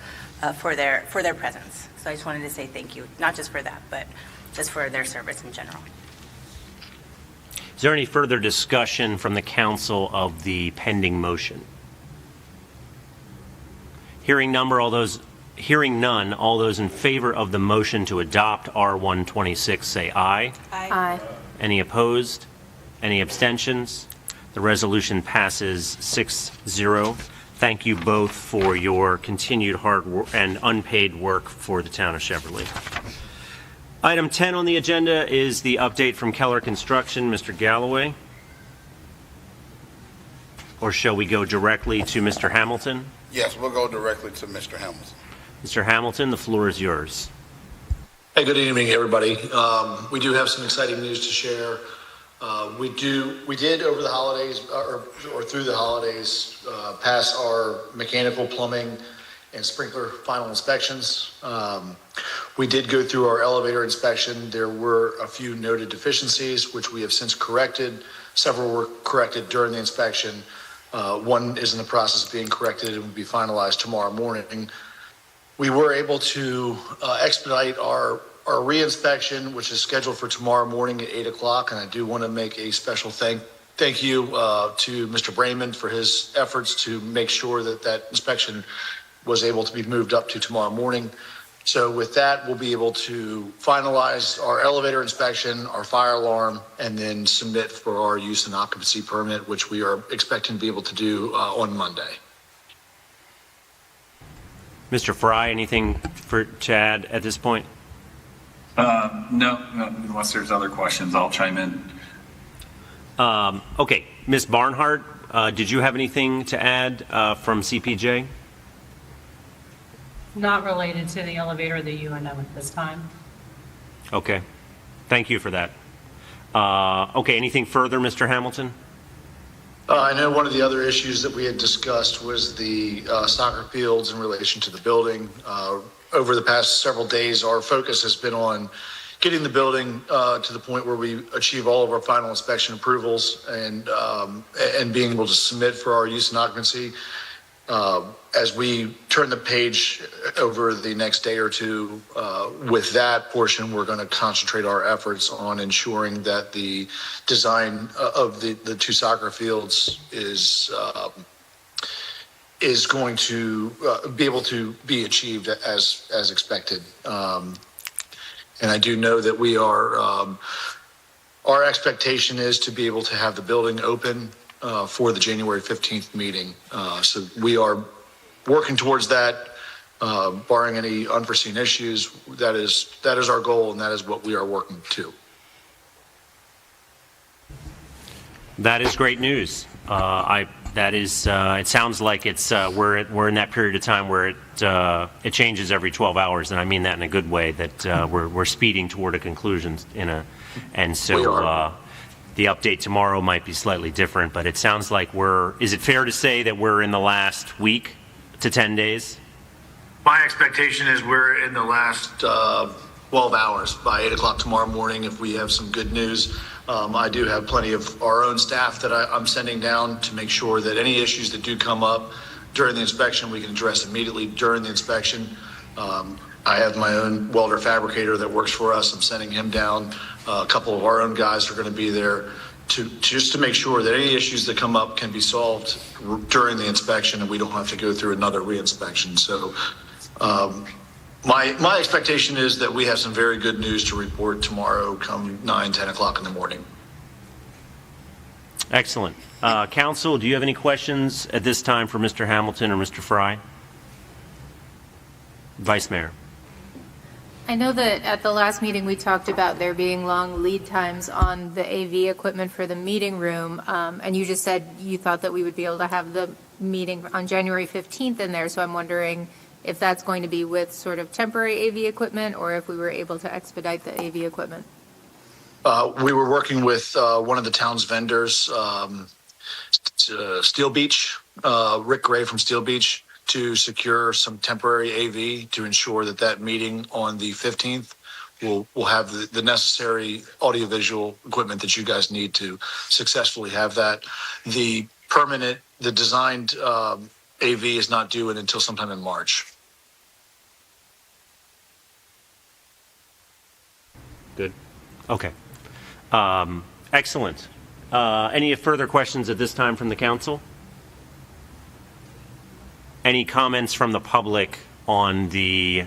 for their presence. So I just wanted to say thank you, not just for that, but just for their service in general. Is there any further discussion from the council of the pending motion? Hearing none, all those in favor of the motion to adopt R126 say aye. Aye. Any opposed? Any abstentions? The resolution passes 6-0. Thank you both for your continued hard work and unpaid work for the town of Cheverly. Item 10 on the agenda is the update from Keller Construction. Mr. Galloway? Or shall we go directly to Mr. Hamilton? Yes, we'll go directly to Mr. Hamilton. Mr. Hamilton, the floor is yours. Hey, good evening, everybody. We do have some exciting news to share. We did over the holidays or through the holidays pass our mechanical, plumbing, and sprinkler final inspections. We did go through our elevator inspection. There were a few noted deficiencies, which we have since corrected. Several were corrected during the inspection. One is in the process of being corrected and will be finalized tomorrow morning. We were able to expedite our re-inspection, which is scheduled for tomorrow morning at 8 o'clock. And I do want to make a special thank you to Mr. Brayman for his efforts to make sure that inspection was able to be moved up to tomorrow morning. So with that, we'll be able to finalize our elevator inspection, our fire alarm, and then submit for our use and occupancy permit, which we are expecting to be able to do on Monday. Mr. Fry, anything to add at this point? No, unless there's other questions, I'll chime in. Okay, Ms. Barnhart, did you have anything to add from CPJ? Not related to the elevator or the UNO at this time. Okay, thank you for that. Okay, anything further, Mr. Hamilton? I know one of the other issues that we had discussed was the soccer fields in relation to the building. Over the past several days, our focus has been on getting the building to the point where we achieve all of our final inspection approvals and being able to submit for our use and occupancy. As we turn the page over the next day or two, with that portion, we're going to concentrate our efforts on ensuring that the design of the two soccer fields is going to be able to be achieved as expected. And I do know that we are, our expectation is to be able to have the building open for the January 15th meeting. So we are working towards that, barring any unforeseen issues. That is our goal, and that is what we are working to. That is great news. It sounds like it's we're in that period of time where it changes every 12 hours, and I mean that in a good way. That we're speeding toward a conclusion and so the update tomorrow might be slightly different, but it sounds like is it fair to say that we're in the last week to 10 days? My expectation is we're in the last 12 hours by 8 o'clock tomorrow morning if we have some good news. I do have plenty of our own staff that I'm sending down to make sure that any issues that do come up during the inspection, we can address immediately during the inspection. I have my own welder fabricator that works for us. I'm sending him down. A couple of our own guys are going to be there just to make sure that any issues that come up can be solved during the inspection and we don't have to go through another re-inspection. So my expectation is that we have some very good news to report tomorrow come 9, 10 o'clock in the morning. Excellent. Council, do you have any questions at this time for Mr. Hamilton or Mr. Fry? Vice Mayor. I know that at the last meeting, we talked about there being long lead times on the AV equipment for the meeting room, and you just said you thought that we would be able to have the meeting on January 15th in there, so I'm wondering if that's going to be with sort of temporary AV equipment or if we were able to expedite the AV equipment. We were working with one of the town's vendors, Steel Beach, Rick Gray from Steel Beach, to secure some temporary AV to ensure that meeting on the 15th will have the necessary audiovisual equipment that you guys need to successfully have that. The designed AV is not due until sometime in March. Good. Okay. Excellent. Any further questions at this time from the council? Any comments from the public on the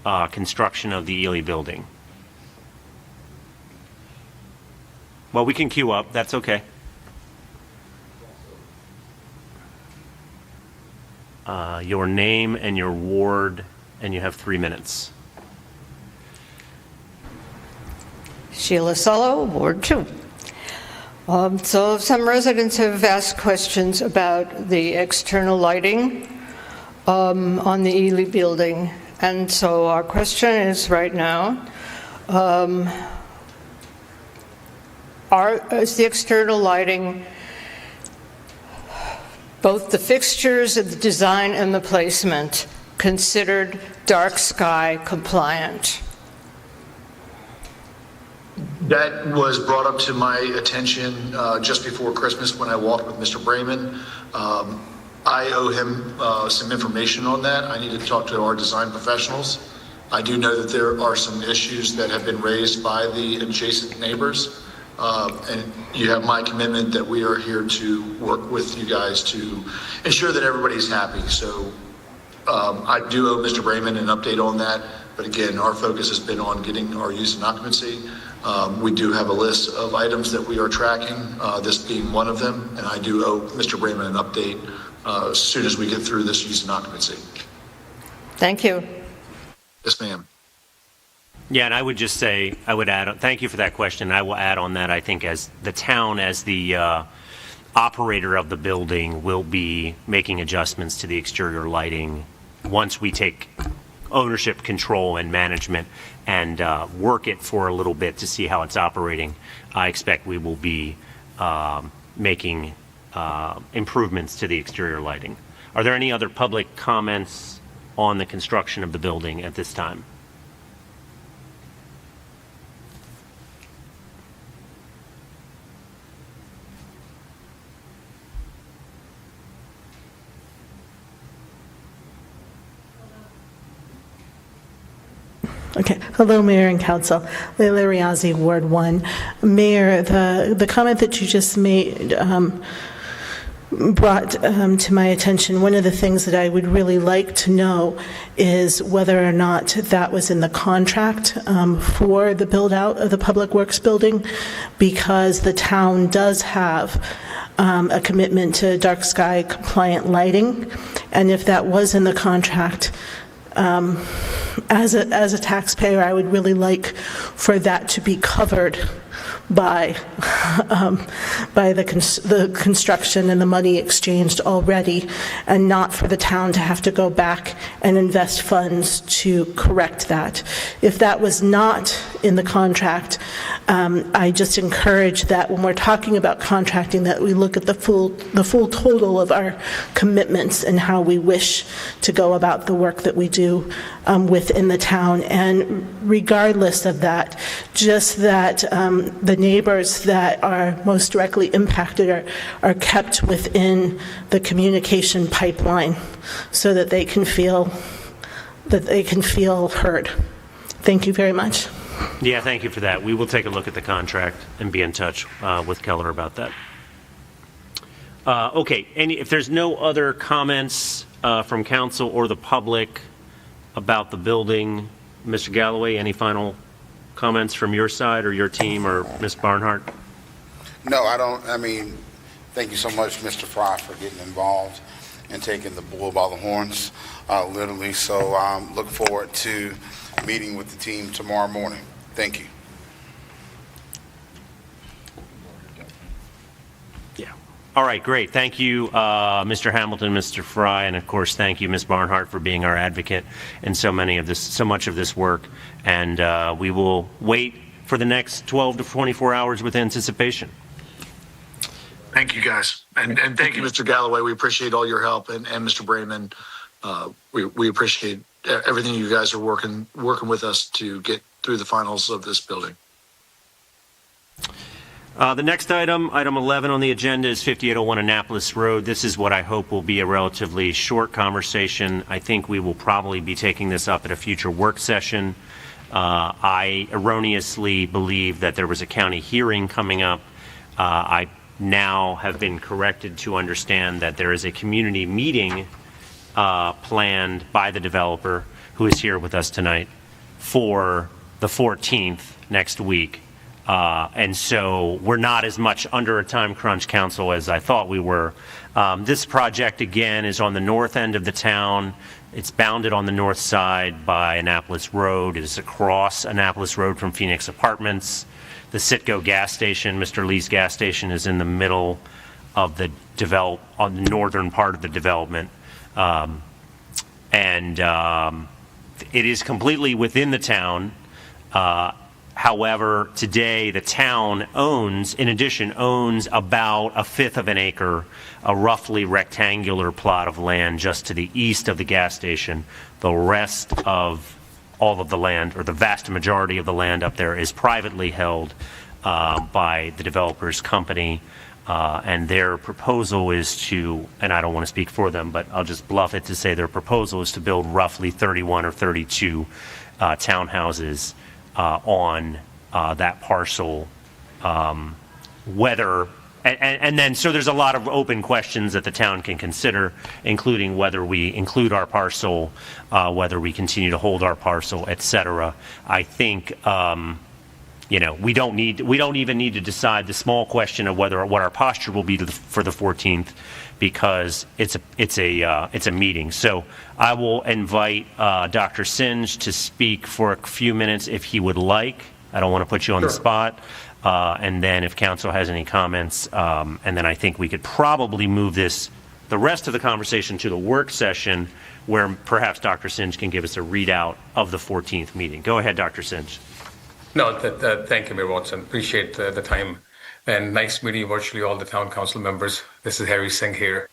construction of the Ely building? Well, we can queue up. That's okay. Your name and your ward, and you have 3 minutes. Sheila Sullo, Ward 2. So some residents have asked questions about the external lighting on the Ely building. And so our question is right now, is the external lighting, both the fixtures, the design, and the placement, considered dark sky compliant? That was brought up to my attention just before Christmas when I walked with Mr. Brayman. I owe him some information on that. I need to talk to our design professionals. I do know that there are some issues that have been raised by the adjacent neighbors. And you have my commitment that we are here to work with you guys to ensure that everybody's happy. So I do owe Mr. Brayman an update on that. But again, our focus has been on getting our use and occupancy. We do have a list of items that we are tracking, this being one of them. And I do owe Mr. Brayman an update as soon as we get through this use and occupancy. Thank you. Yes, ma'am. Yeah, and I would just say, I would add, thank you for that question. I will add on that, I think as the town, as the operator of the building, will be making adjustments to the exterior lighting once we take ownership, control, and management and work it for a little bit to see how it's operating. I expect we will be making improvements to the exterior lighting. Are there any other public comments on the construction of the building at this time? Okay. Hello, Mayor and Council. Leila Riazi, Ward 1. Mayor, the comment that you just made brought to my attention one of the things that I would really like to know is whether or not that was in the contract for the build-out of the Public Works building, because the town does have a commitment to dark sky compliant lighting, and if that was in the contract, as a taxpayer, I would really like for that to be covered by the construction and the money exchanged already, and not for the town to have to go back and invest funds to correct that. If that was not in the contract, I just encourage that when we're talking about contracting, that we look at the full total of our commitments and how we wish to go about the work that we do within the town. And regardless of that, just that the neighbors that are most directly impacted are kept within the communication pipeline so that they can feel heard. Thank you very much. Yeah, thank you for that. We will take a look at the contract and be in touch with Keller about that. Okay, if there's no other comments from council or the public about the building, Mr. Galloway, any final comments from your side or your team or Ms. Barnhart? No, I don't. I mean, thank you so much, Mr. Fry, for getting involved and taking the bull by the horns, literally. So look forward to meeting with the team tomorrow morning. Thank you. Yeah. All right, great. Thank you, Mr. Hamilton, Mr. Fry, and of course, thank you, Ms. Barnhart, for being our advocate in so much of this work. And we will wait for the next 12 to 24 hours with anticipation. Thank you, guys. And thank you, Mr. Galloway. We appreciate all your help. And Mr. Brayman, we appreciate everything you guys are working with us to get through the finals of this building. The next item 11 on the agenda, is 5801 Annapolis Road. This is what I hope will be a relatively short conversation. I think we will probably be taking this up at a future work session. I erroneously believe that there was a county hearing coming up. I now have been corrected to understand that there is a community meeting planned by the developer, who is here with us tonight, for the 14th next week. And so we're not as much under a time crunch, council, as I thought we were. This project, again, is on the north end of the town. It's bounded on the north side by Annapolis Road. It is across Annapolis Road from Phoenix Apartments. The Citgo gas station, Mr. Lee's gas station, is in the middle of the on the northern part of the development. It is completely within the town. However, today the town owns about a fifth of an acre, a roughly rectangular plot of land just to the east of the gas station. The rest of all of the land, or the vast majority of the land up there, is privately held by the developer's company. And their proposal is to, and I don't want to speak for them, but I'll just bluff it to say their proposal is to build roughly 31 or 32 townhouses on that parcel. And then, so there's a lot of open questions that the town can consider, including whether we include our parcel, whether we continue to hold our parcel, et cetera. I think, we don't even need to decide the small question of what our posture will be for the 14th, because it's a meeting. So I will invite Dr. Singe to speak for a few minutes if he would like. I don't want to put you on the spot. And then if council has any comments, and then I think we could probably move the rest of the conversation to the work session, where perhaps Dr. Singe can give us a readout of the 14th meeting. Go ahead, Dr. Singe. No, thank you, Mayor Watson. Appreciate the time. And nice meeting virtually all the town council members. This is Harry Singh here.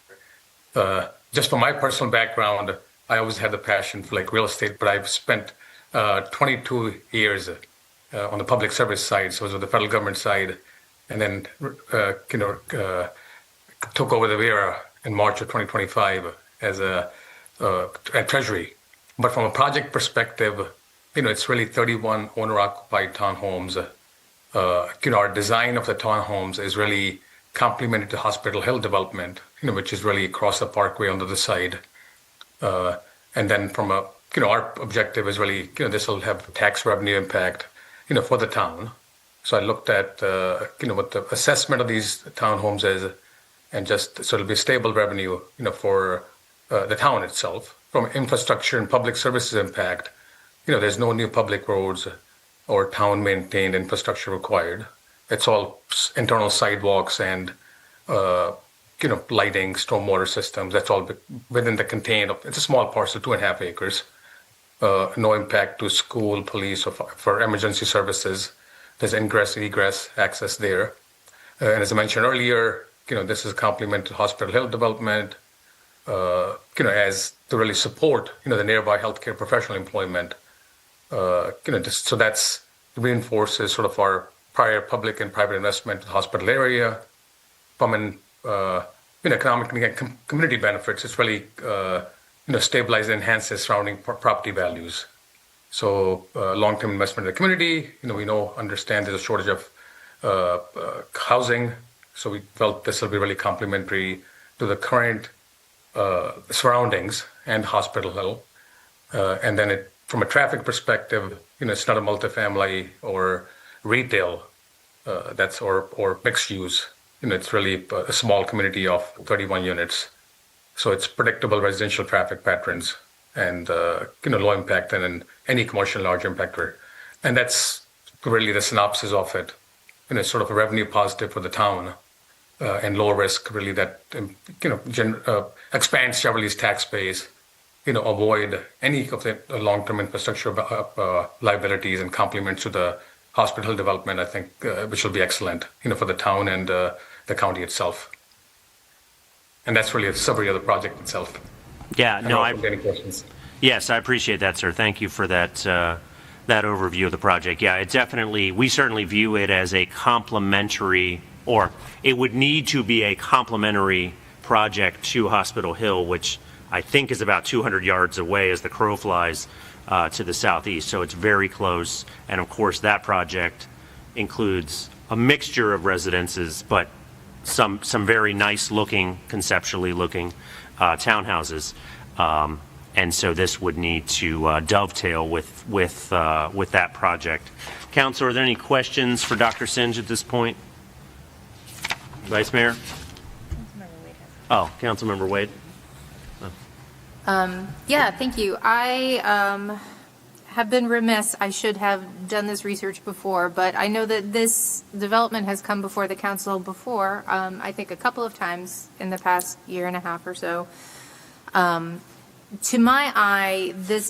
Just from my personal background, I always had the passion for real estate, but I've spent 22 years on the public service side, so it was on the federal government side, and then took over the VERA in March of 2025 as at Treasury. But from a project perspective, it's really 31 owner-occupied townhomes. Our design of the townhomes is really complemented to Hospital Hill development, which is really across the parkway on the other side. And then from our objective is really, this will have tax revenue impact, for the town. So I looked at, what the assessment of these townhomes is, and just so it'll be stable revenue, for the town itself. From infrastructure and public services impact, there's no new public roads or town-maintained infrastructure required. It's all internal sidewalks and, lighting, stormwater systems. That's all within the contained. It's a small parcel, 2.5 acres. No impact to school, police, or for emergency services. There's ingress, egress, access there. And as I mentioned earlier, this is a complement to Hospital Hill development, as to really support, the nearby healthcare professional employment. So that's reinforces sort of our prior public and private investment in the hospital area. From an economic and community benefits, it's really stabilize and enhances surrounding property values. So long-term investment in the community. We understand there's a shortage of housing, so we felt this will be really complementary to the current surroundings and Hospital Hill. And then from a traffic perspective, it's not a multifamily or retail or mixed use. It's really a small community of 31 units. So it's predictable residential traffic patterns and low impact and any commercial large impactor. And that's really the synopsis of it. It's sort of a revenue positive for the town and low risk, really, that expands Cheverly's tax base. Avoid any of the long-term infrastructure liabilities and complements to the hospital development, I think, which will be excellent, for the town and the county itself. And that's really a summary of the project itself. Yeah, no, any questions? Yes, I appreciate that, sir. Thank you for that overview of the project. Yeah, we certainly view it as a complementary, or it would need to be a complementary project to Hospital Hill, which I think is about 200 yards away as the crow flies to the southeast. So it's very close. And of course, that project includes a mixture of residences, but some very nice looking, conceptually looking townhouses. And so this would need to dovetail with that project. Council, are there any questions for Dr. Singe at this point? Vice Mayor? Oh, Councilmember Wade. Yeah, thank you. I have been remiss. I should have done this research before, but I know that this development has come before the council before, I think a couple of times in the past year and a half or so. To my eye, this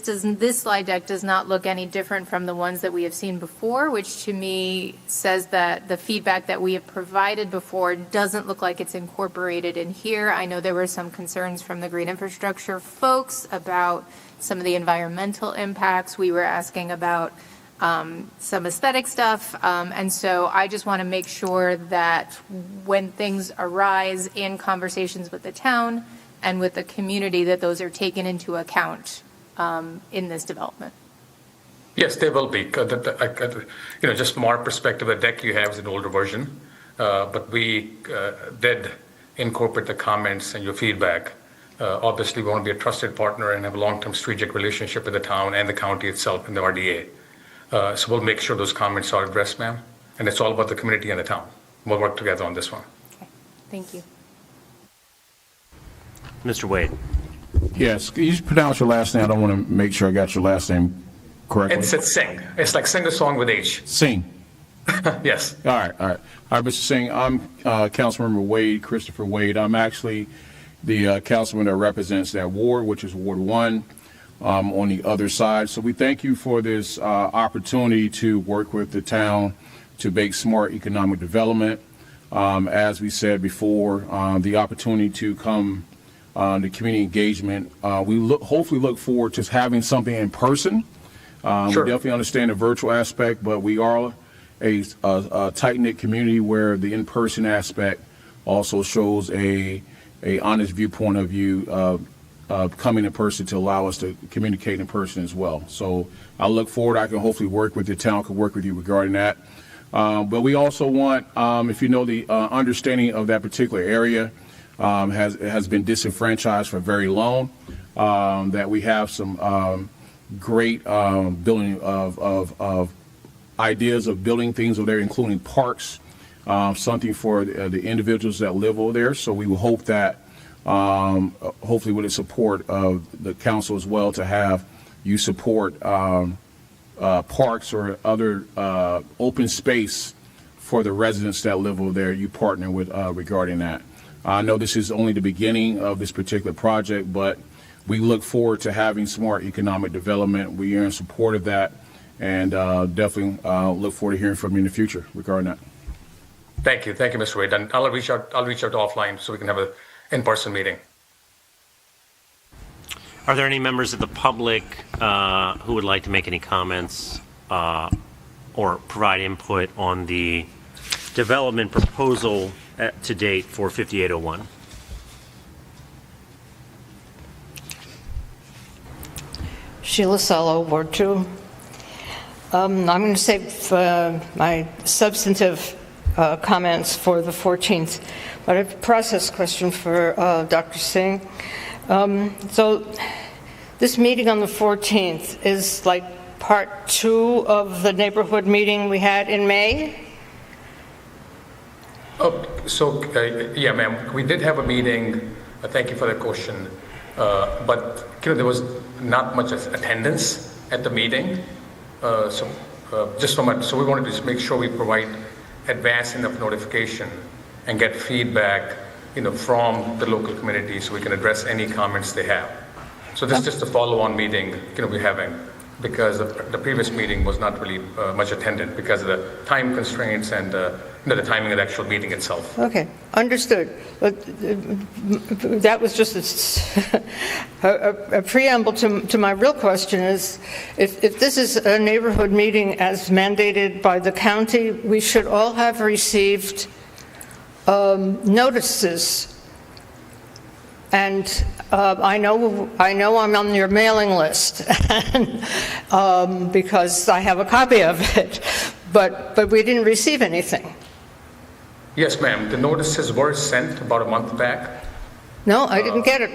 slide deck does not look any different from the ones that we have seen before, which to me says that the feedback that we have provided before doesn't look like it's incorporated in here. I know there were some concerns from the green infrastructure folks about some of the environmental impacts. We were asking about some aesthetic stuff. And so I just want to make sure that when things arise in conversations with the town and with the community, that those are taken into account in this development. Yes, they will be. Just from our perspective, the deck you have is an older version, but we did incorporate the comments and your feedback. Obviously, we want to be a trusted partner and have a long-term strategic relationship with the town and the county itself and the RDA. So we'll make sure those comments are addressed, ma'am. And it's all about the community and the town. We'll work together on this one. Okay. Thank you. Mr. Wade. Yes, can you pronounce your last name? I don't want to make sure I got your last name correctly. It's Singh. It's like sing a song with H. Singh. Yes. All right, Mr. Singh, I'm Councilmember Wade, Christopher Wade. I'm actually the councilman that represents that ward, which is Ward 1, on the other side. So we thank you for this opportunity to work with the town to make smart economic development. As we said before, the opportunity to come the community engagement. We hopefully look forward to having something in person. Sure. We definitely understand the virtual aspect, but we are a tight-knit community where the in-person aspect also shows a honest viewpoint of view coming in person to allow us to communicate in person as well. So I look forward. I can hopefully work with the town, can work with you regarding that. But we also want, if you know the understanding of that particular area, has been disenfranchised for very long, that we have some great building of ideas of building things over there, including parks, something for the individuals that live over there. So we will hope that, hopefully with the support of the council as well, to have you support parks or other open space for the residents that live over there. You partner with regarding that. I know this is only the beginning of this particular project, but we look forward to having smart economic development. We are in support of that, and definitely look forward to hearing from you in the future regarding that. Thank you, Mr. Wade. And I'll reach out offline so we can have an in-person meeting. Are there any members of the public who would like to make any comments or provide input on the development proposal to date for 5801? Sheila Sello, Ward 2. I'm going to save my substantive comments for the 14th, but I have a process question for Dr. Singh. So this meeting on the 14th is like part 2 of the neighborhood meeting we had in May? Yeah, ma'am, we did have a meeting. Thank you for that question. But there was not much attendance at the meeting. So we wanted to just make sure we provide advance enough notification and get feedback, from the local community so we can address any comments they have. So this is just a follow-on meeting, we're having, because the previous meeting was not really much attended because of the time constraints and the timing of the actual meeting itself. Okay, understood. But that was just a preamble to my real question is, if this is a neighborhood meeting as mandated by the county, we should all have received notices. And I know I'm on your mailing list because I have a copy of it, but we didn't receive anything. Yes, ma'am. The notices were sent about a month back. No, I didn't get it.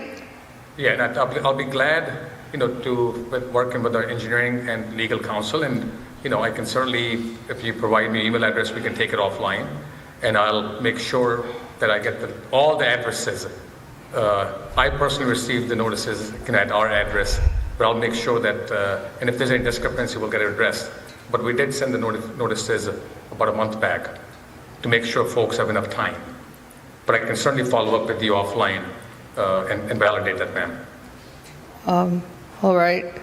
Yeah, and I'll be glad, with working with our engineering and legal counsel, and, I can certainly, if you provide me email address, we can take it offline, and I'll make sure that I get all the addresses. I personally received the notices at our address, but I'll make sure that, and if there's any discrepancy, we'll get it addressed. But we did send the notices about a month back to make sure folks have enough time. But I can certainly follow up with you offline and validate that, ma'am. All right.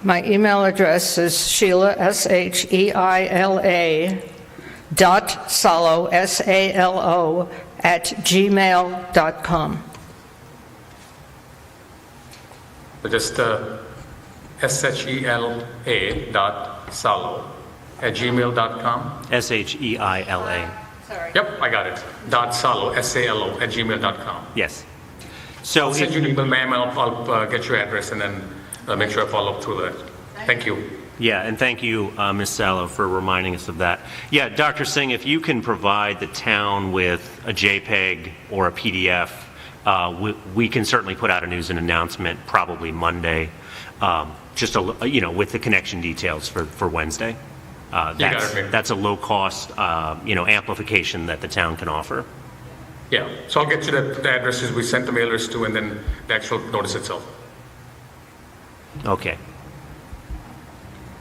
My email address is Sheila, SHEILA, .salo, SALO, @gmail.com. So just SHELA.salo @gmail.com. SHEILA. Yep, I got it. .salo, SALO, @gmail.com. Yes. So I'll send you an email, ma'am, and I'll get your address and then make sure I follow up through that. Thank you. Yeah, and thank you, Ms. Salo, for reminding us of that. Yeah, Dr. Singh, if you can provide the town with a JPEG or a PDF, we can certainly put out a news and announcement probably Monday, with the connection details for Wednesday. That's a low-cost, amplification that the town can offer. Yeah, so I'll get you the addresses we sent the mailers to and then the actual notice itself. Okay.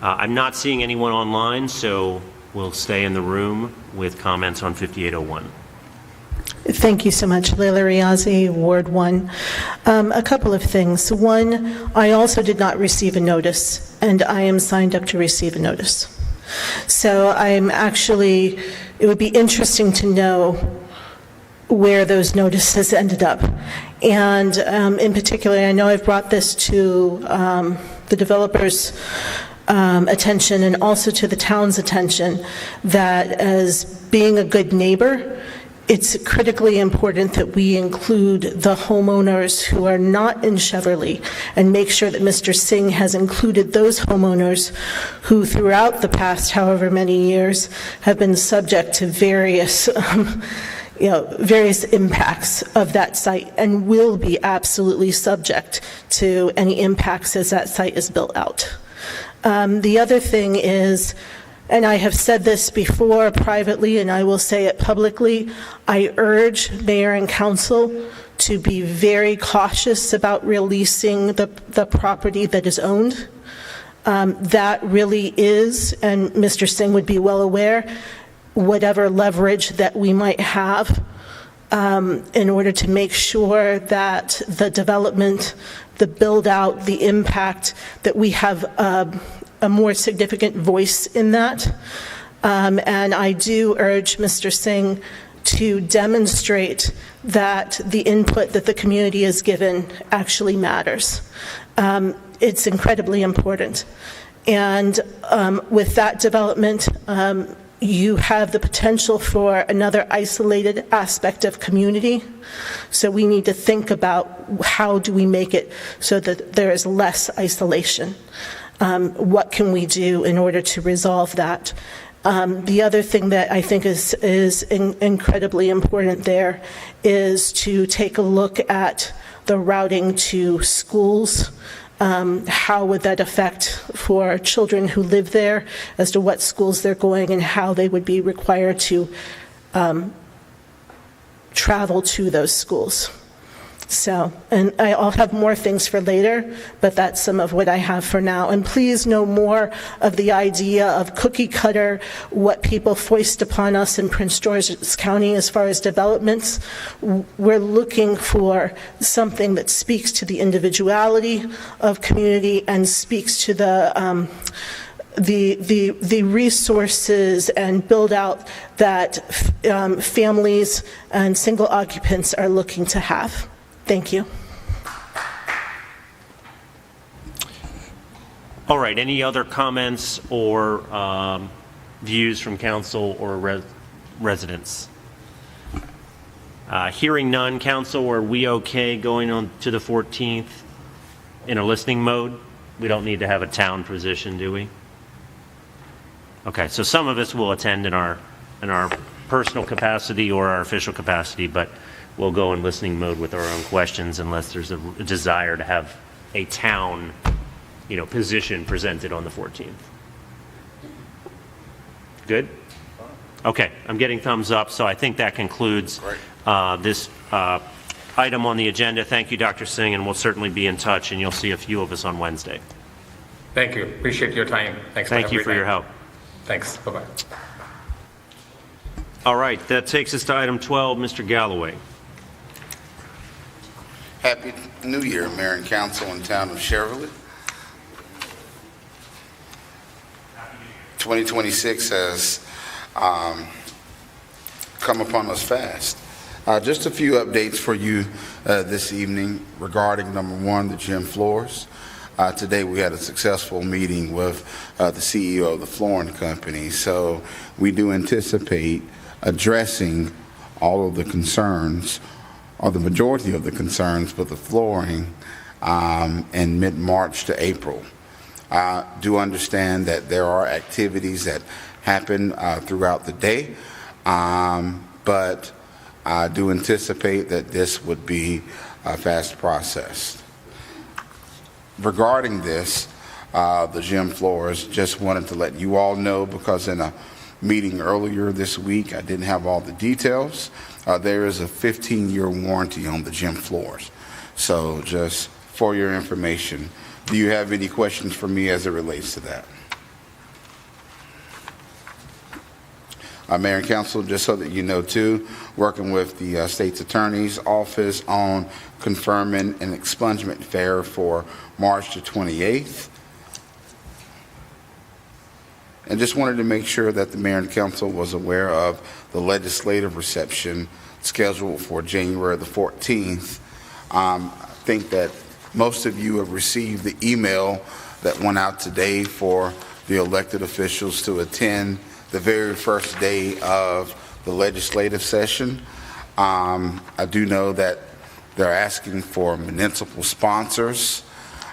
I'm not seeing anyone online, so we'll stay in the room with comments on 5801. Thank you so much, Leila Riazi, Ward 1. A couple of things. One, I also did not receive a notice, and I am signed up to receive a notice. So it would be interesting to know where those notices ended up. And in particular, I know I've brought this to the developers' attention and also to the town's attention, that as being a good neighbor, it's critically important that we include the homeowners who are not in Cheverly and make sure that Mr. Singh has included those homeowners who throughout the past however many years have been subject to various impacts of that site and will be absolutely subject to any impacts as that site is built out. The other thing is, and I have said this before privately and I will say it publicly, I urge mayor and council to be very cautious about releasing the property that is owned. That really is, and Mr. Singh would be well aware, whatever leverage that we might have in order to make sure that the development, the build out, the impact, that we have a more significant voice in that. And I do urge Mr. Singh to demonstrate that the input that the community is given actually matters. It's incredibly important. And with that development, you have the potential for another isolated aspect of community. So we need to think about how do we make it so that there is less isolation. What can we do in order to resolve that? The other thing that I think is incredibly important there is to take a look at the routing to schools. How would that affect for children who live there as to what schools they're going and how they would be required to travel to those schools. So, and I'll have more things for later, but that's some of what I have for now. And please know more of the idea of cookie cutter, what people foist upon us in Prince George's County as far as developments. We're looking for something that speaks to the individuality of community and speaks to the resources and build out that families and single occupants are looking to have. Thank you. All right, any other comments or views from council or residents? Hearing none, council, are we okay going on to the 14th in a listening mode? We don't need to have a town position, do we? Okay, so some of us will attend in our personal capacity or our official capacity, but we'll go in listening mode with our own questions unless there's a desire to have a town, position presented on the 14th. Good? Okay, I'm getting thumbs up, so I think that concludes this item on the agenda. Thank you, Dr. Singh, and we'll certainly be in touch, and you'll see a few of us on Wednesday. Thank you. Appreciate your time. Thanks. Thank you for your help. Thanks. Bye-bye. All right, that takes us to item 12, Mr. Galloway. Happy New Year, Mayor and Council in town of Cheverly. 2026 has come upon us fast. Just a few updates for you this evening regarding, number one, the gym floors. Today we had a successful meeting with the CEO of the flooring company, so we do anticipate addressing all of the concerns, or the majority of the concerns with the flooring in mid-March to April. I do understand that there are activities that happen throughout the day, but I do anticipate that this would be fast processed. Regarding this, the gym floors, just wanted to let you all know, because in a meeting earlier this week, I didn't have all the details. There is a 15-year warranty on the gym floors. So just for your information, do you have any questions for me as it relates to that? Mayor and Council, just so that you know too, working with the State's Attorney's Office on confirming an expungement fair for March the 28th. And just wanted to make sure that the Mayor and Council was aware of the legislative reception scheduled for January the 14th. I think that most of you have received the email that went out today for the elected officials to attend the very first day of the legislative session. I do know that they're asking for municipal sponsors.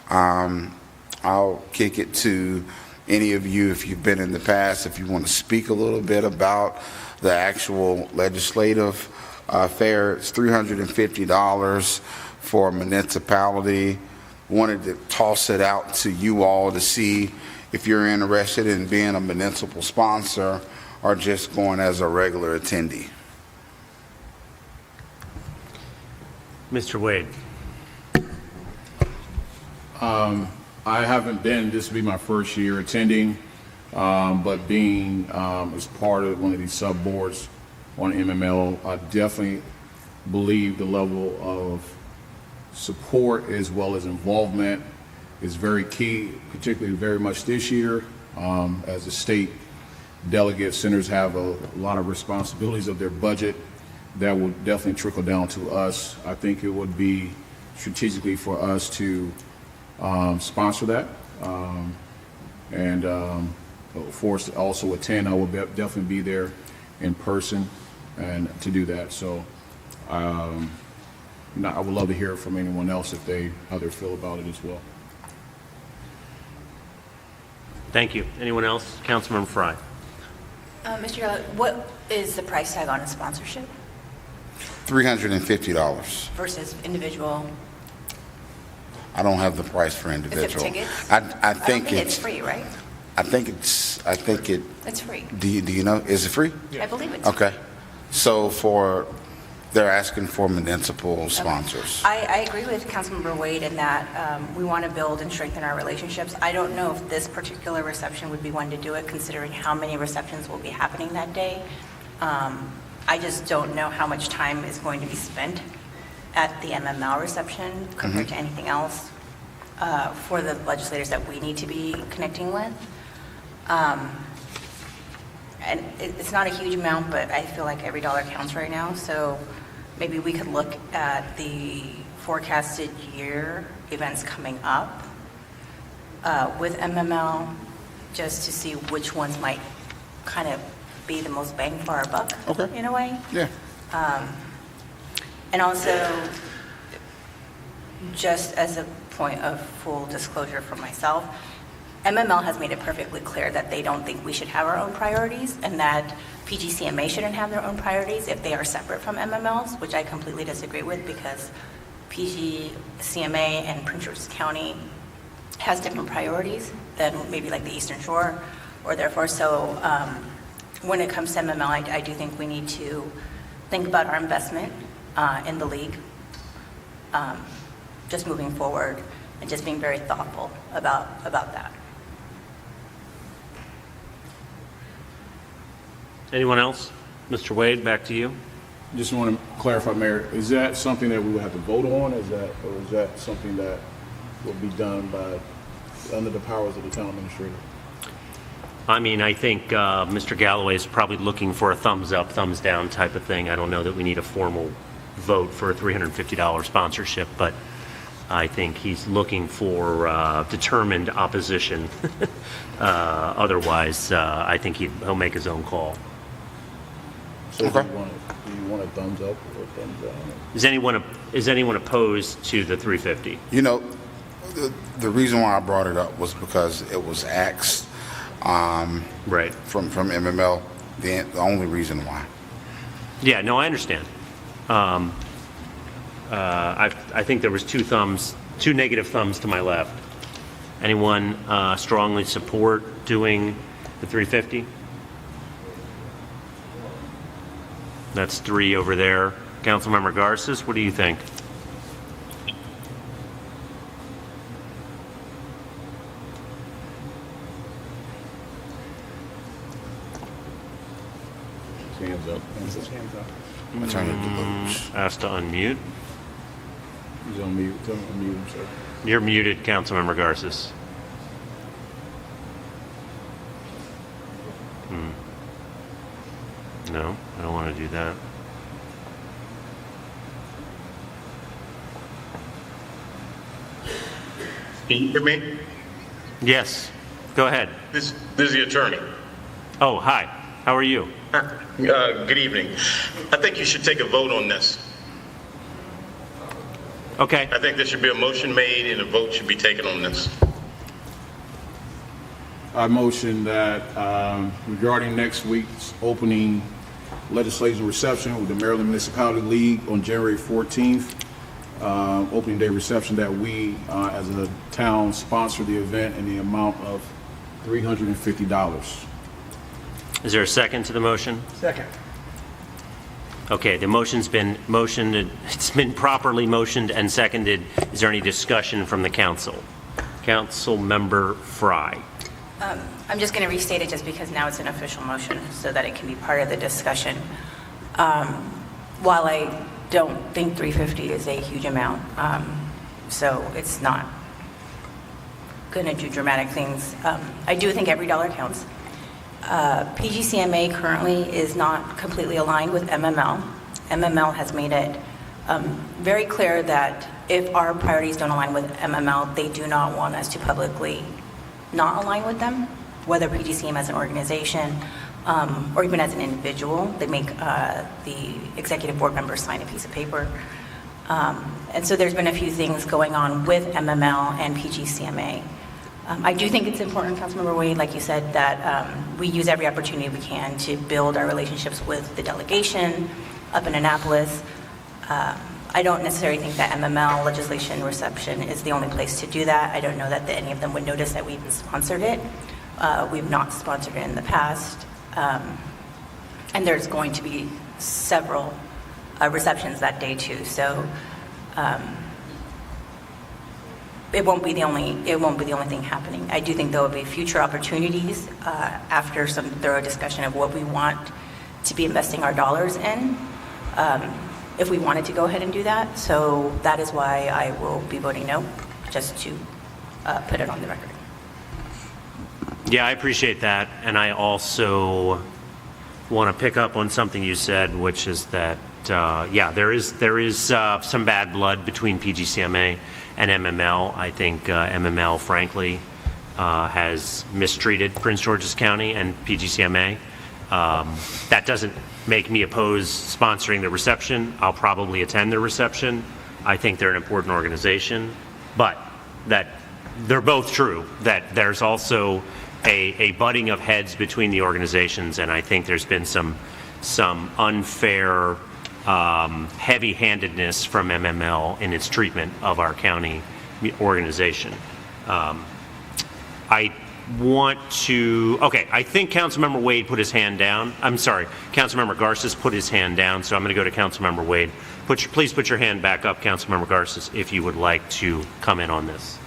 I'll kick it to any of you, if you've been in the past, if you want to speak a little bit about the actual legislative fair. It's $350 for a municipality. Wanted to toss it out to you all to see if you're interested in being a municipal sponsor or just going as a regular attendee. Mr. Wade. I haven't been, this will be my first year attending, but being as part of one of these sub-boards on MML, I definitely believe the level of support as well as involvement is very key, particularly very much this year. As the state delegate centers have a lot of responsibilities of their budget that will definitely trickle down to us. I think it would be strategically for us to sponsor that and for us to also attend. I will definitely be there in person and to do that. So I would love to hear from anyone else if how they feel about it as well. Thank you. Anyone else? Councilman Fry. Mr. Galloway, what is the price tag on a sponsorship $350. versus individual? I don't have the price for individual. Is it tickets? I think it's free, right? I think it. It's free. Do you know? Is it free? I believe it's free. Okay. So they're asking for municipal sponsors. I agree with Councilmember Wade in that we want to build and strengthen our relationships. I don't know if this particular reception would be one to do it, considering how many receptions will be happening that day. I just don't know how much time is going to be spent at the MML reception compared to anything else for the legislators that we need to be connecting with. And it's not a huge amount, but I feel like every dollar counts right now. So maybe we could look at the forecasted year events coming up with MML just to see which ones might kind of be the most bang for our buck in a way. Yeah. And also, just as a point of full disclosure for myself, MML has made it perfectly clear that they don't think we should have our own priorities and that PGCMA shouldn't have their own priorities if they are separate from MMLs, which I completely disagree with because PGCMA and Prince George's County has different priorities than maybe like the Eastern Shore or therefore. So when it comes to MML, I do think we need to think about our investment in the league, just moving forward and just being very thoughtful about that. Anyone else? Mr. Wade, back to you. Just want to clarify, Mayor, is that something that we would have to vote on? Or is that something that will be done under the powers of the town administrator? I mean, I think Mr. Galloway is probably looking for a thumbs up, thumbs down type of thing. I don't know that we need a formal vote for a $350 sponsorship, but I think he's looking for determined opposition. Otherwise, I think he'll make his own call. So do you want a thumbs up or a thumbs down? Is anyone opposed to the 350? You know, the reason why I brought it up was because it was asked right from MML. The only reason why. Yeah, no, I understand. I think there was two negative thumbs to my left. Anyone strongly support doing the 350? That's 3 over there. Councilmember Garces, what do you think? Hands up. Hands up. I'm trying to deluge. Asked to unmute. He's on mute. Tell him to unmute himself. You're muted, Councilmember Garces. No, I don't want to do that. Can you hear me? Yes, go ahead. This is the attorney. Oh, hi. How are you? Good evening. I think you should take a vote on this. Okay. I think there should be a motion made and a vote should be taken on this. I motion that regarding next week's opening legislation reception with the Maryland Municipality League on January 14th, opening day reception, that we as a town sponsor the event in the amount of $350. Is there a second to the motion? Second. Okay, the motion's been motioned, it's been properly motioned and seconded. Is there any discussion from the council? Councilmember Fry. I'm just going to restate it just because now it's an official motion so that it can be part of the discussion. While I don't think 350 is a huge amount, so it's not going to do dramatic things, I do think every dollar counts. PGCMA currently is not completely aligned with MML. MML has made it very clear that if our priorities don't align with MML, they do not want us to publicly not align with them, whether PGCM as an organization or even as an individual. They make the executive board members sign a piece of paper. And so there's been a few things going on with MML and PGCMA. I do think it's important, Councilmember Wade, like you said, that we use every opportunity we can to build our relationships with the delegation up in Annapolis. I don't necessarily think that MML legislation reception is the only place to do that. I don't know that any of them would notice that we've sponsored it. We've not sponsored it in the past. And there's going to be several receptions that day too. So it won't be the only thing happening. I do think there will be future opportunities after some thorough discussion of what we want to be investing our dollars in, if we wanted to go ahead and do that. So that is why I will be voting no, just to put it on the record. Yeah, I appreciate that. And I also want to pick up on something you said, which is that, yeah, there is some bad blood between PGCMA and MML. I think MML, frankly, has mistreated Prince George's County and PGCMA. That doesn't make me oppose sponsoring the reception. I'll probably attend the reception. I think they're an important organization, but that they're both true, that there's also a butting of heads between the organizations, and I think there's been some unfair heavy-handedness from MML in its treatment of our county organization. I think Councilmember Wade put his hand down. I'm sorry, Councilmember Garces put his hand down, so I'm going to go to Councilmember Wade. Please put your hand back up, Councilmember Garces, if you would like to comment on this.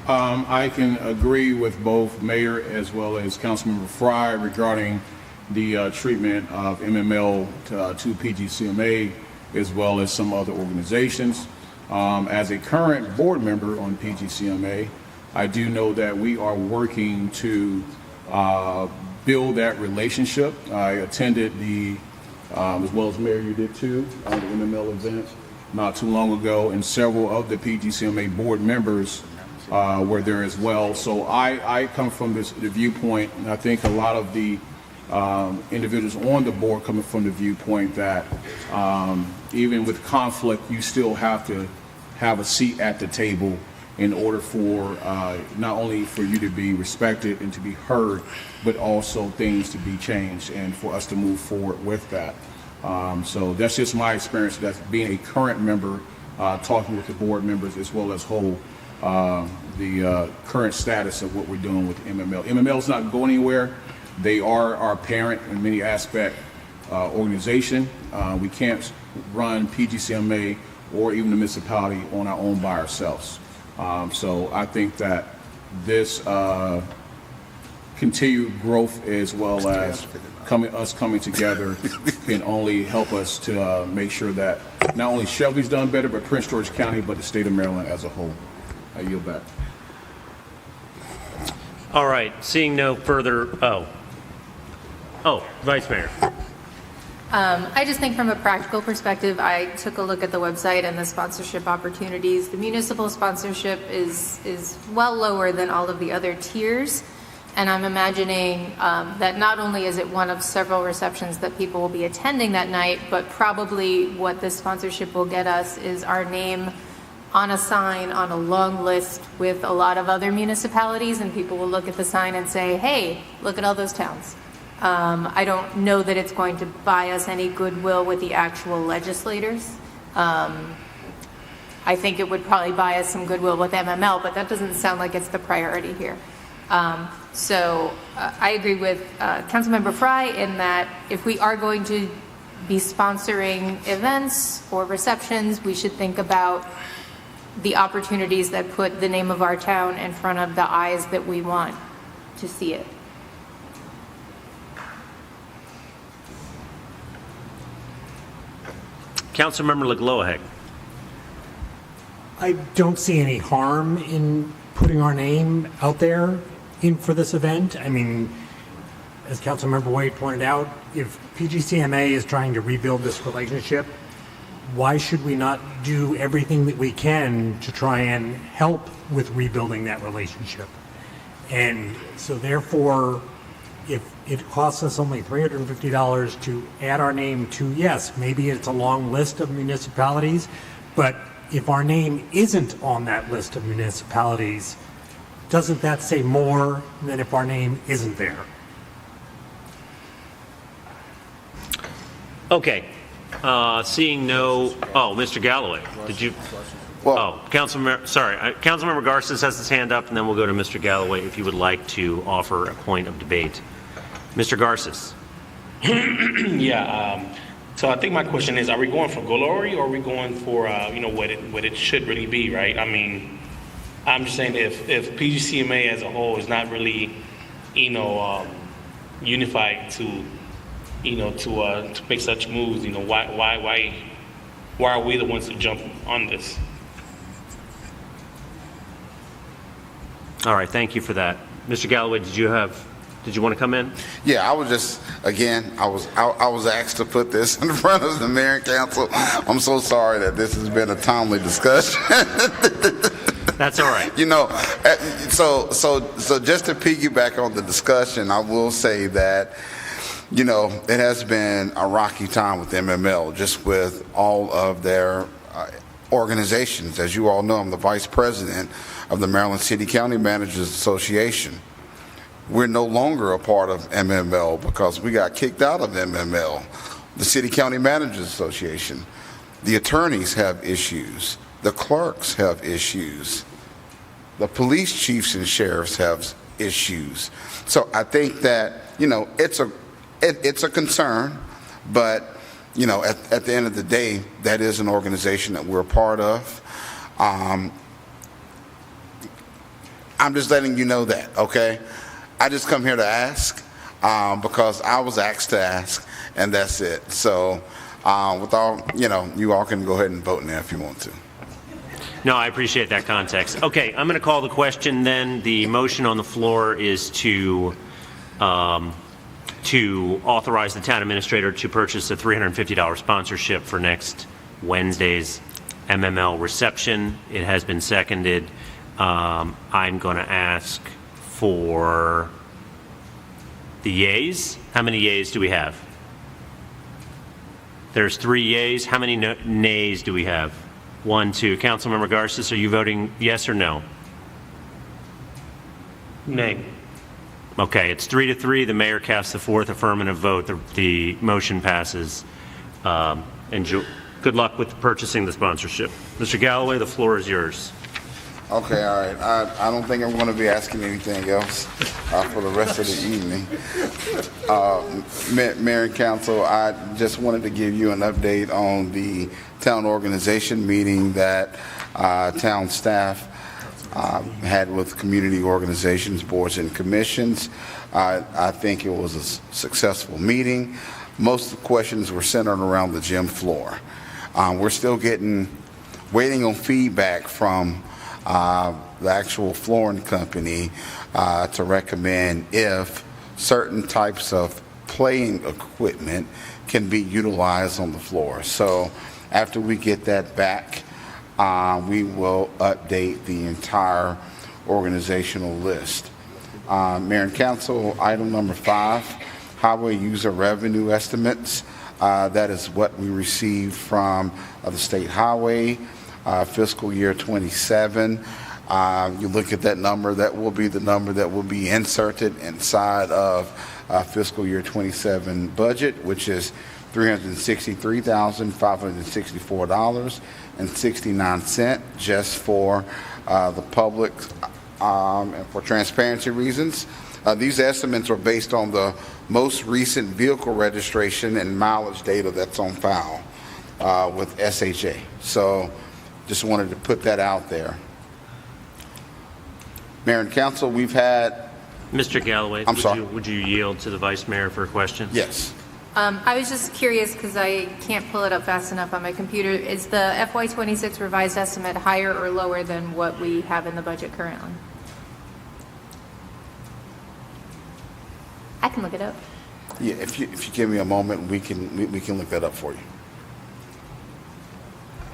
I can agree with both Mayor as well as Councilmember Fry regarding the treatment of MML to PGCMA as well as some other organizations. As a current board member on PGCMA, I do know that we are working to build that relationship. I attended as well as Mayor, you did too, the MML event not too long ago, and several of the PGCMA board members were there as well. So I come from the viewpoint, and I think a lot of the individuals on the board coming from the viewpoint that even with conflict, you still have to have a seat at the table in order for not only for you to be respected and to be heard, but also things to be changed and for us to move forward with that. So that's just my experience. That's being a current member, talking with the board members as well as the current status of what we're doing with MML. MML is not going anywhere. They are our parent in many aspects organization. We can't run PGCMA or even the municipality on our own by ourselves. So I think that this continued growth as well as us coming together can only help us to make sure that not only Cheverly's done better, but Prince George County, but the state of Maryland as a whole. I yield back. All right, seeing no further, Vice Mayor. I just think from a practical perspective, I took a look at the website and the sponsorship opportunities. The municipal sponsorship is well lower than all of the other tiers. And I'm imagining that not only is it one of several receptions that people will be attending that night, but probably what this sponsorship will get us is our name on a sign on a long list with a lot of other municipalities, and people will look at the sign and say, hey, look at all those towns. I don't know that it's going to buy us any goodwill with the actual legislators. I think it would probably buy us some goodwill with MML, but that doesn't sound like it's the priority here. So I agree with Councilmember Fry in that if we are going to be sponsoring events or receptions, we should think about the opportunities that put the name of our town in front of the eyes that we want to see it. Councilmember LeGloahec. I don't see any harm in putting our name out there for this event. I mean, as Councilmember Wade pointed out, if PGCMA is trying to rebuild this relationship, why should we not do everything that we can to try and help with rebuilding that relationship? And so therefore, if it costs us only $350 to add our name to, yes, maybe it's a long list of municipalities, but if our name isn't on that list of municipalities, doesn't that say more than if our name isn't there? Okay. Seeing no, Mr. Galloway, did you? Councilmember Garces has his hand up, and then we'll go to Mr. Galloway if you would like to offer a point of debate. Mr. Garces. Yeah. So I think my question is: are we going for glory, or are we going for what it should really be? Right. I mean, I'm just saying if PGCMA as a whole is not really, unified to make such moves, why are we the ones to jump on this? All right, thank you for that. Mr. Galloway, did you want to come in? Yeah, I was just, again, I was asked to put this in front of the mayor and council. I'm so sorry that this has been a timely discussion. That's all right. So just to piggyback on the discussion, I will say that, it has been a rocky time with MML, just with all of their organizations. As you all know, I'm the vice president of the Maryland City County Managers Association. We're no longer a part of MML because we got kicked out of MML, the City County Managers Association. The attorneys have issues. The clerks have issues. The police chiefs and sheriffs have issues. So I think that, it's a concern, but, at the end of the day, that is an organization that we're a part of. I'm just letting you know that, okay? I just come here to ask because I was asked to ask, and that's it. So with all, you all can go ahead and vote now if you want to. No, I appreciate that context. Okay, I'm going to call the question then. The motion on the floor is to authorize the town administrator to purchase a $350 sponsorship for next Wednesday's MML reception. It has been seconded. I'm going to ask for the yays. How many yays do we have? There's 3 yays. How many nays do we have? 1, 2. Councilmember Garces, are you voting yes or no? Nay. Okay, it's 3-3. The mayor casts the 4th affirmative vote. The motion passes. Good luck with purchasing the sponsorship. Mr. Galloway, the floor is yours. Okay, all right. I don't think I'm going to be asking anything else for the rest of the evening. Mayor and Council, I just wanted to give you an update on the town organization meeting that town staff had with community organizations, boards, and commissions. I think it was a successful meeting. Most of the questions were centered around the gym floor. We're still waiting on feedback from the actual flooring company to recommend if certain types of playing equipment can be utilized on the floor. So after we get that back, we will update the entire organizational list. Mayor and Council, item number 5, highway user revenue estimates. That is what we received from the state highway. Fiscal year 27. You look at that number, that will be the number that will be inserted inside of fiscal year 27 budget, which is $363,564.69 just for the public and for transparency reasons. These estimates are based on the most recent vehicle registration and mileage data that's on file with SHA. So just wanted to put that out there. Mayor and Council, we've had... Mr. Galloway, would you yield to the Vice Mayor for a question? Yes. I was just curious because I can't pull it up fast enough on my computer. Is the FY26 revised estimate higher or lower than what we have in the budget currently? I can look it up. Yeah, if you give me a moment, we can look that up for you.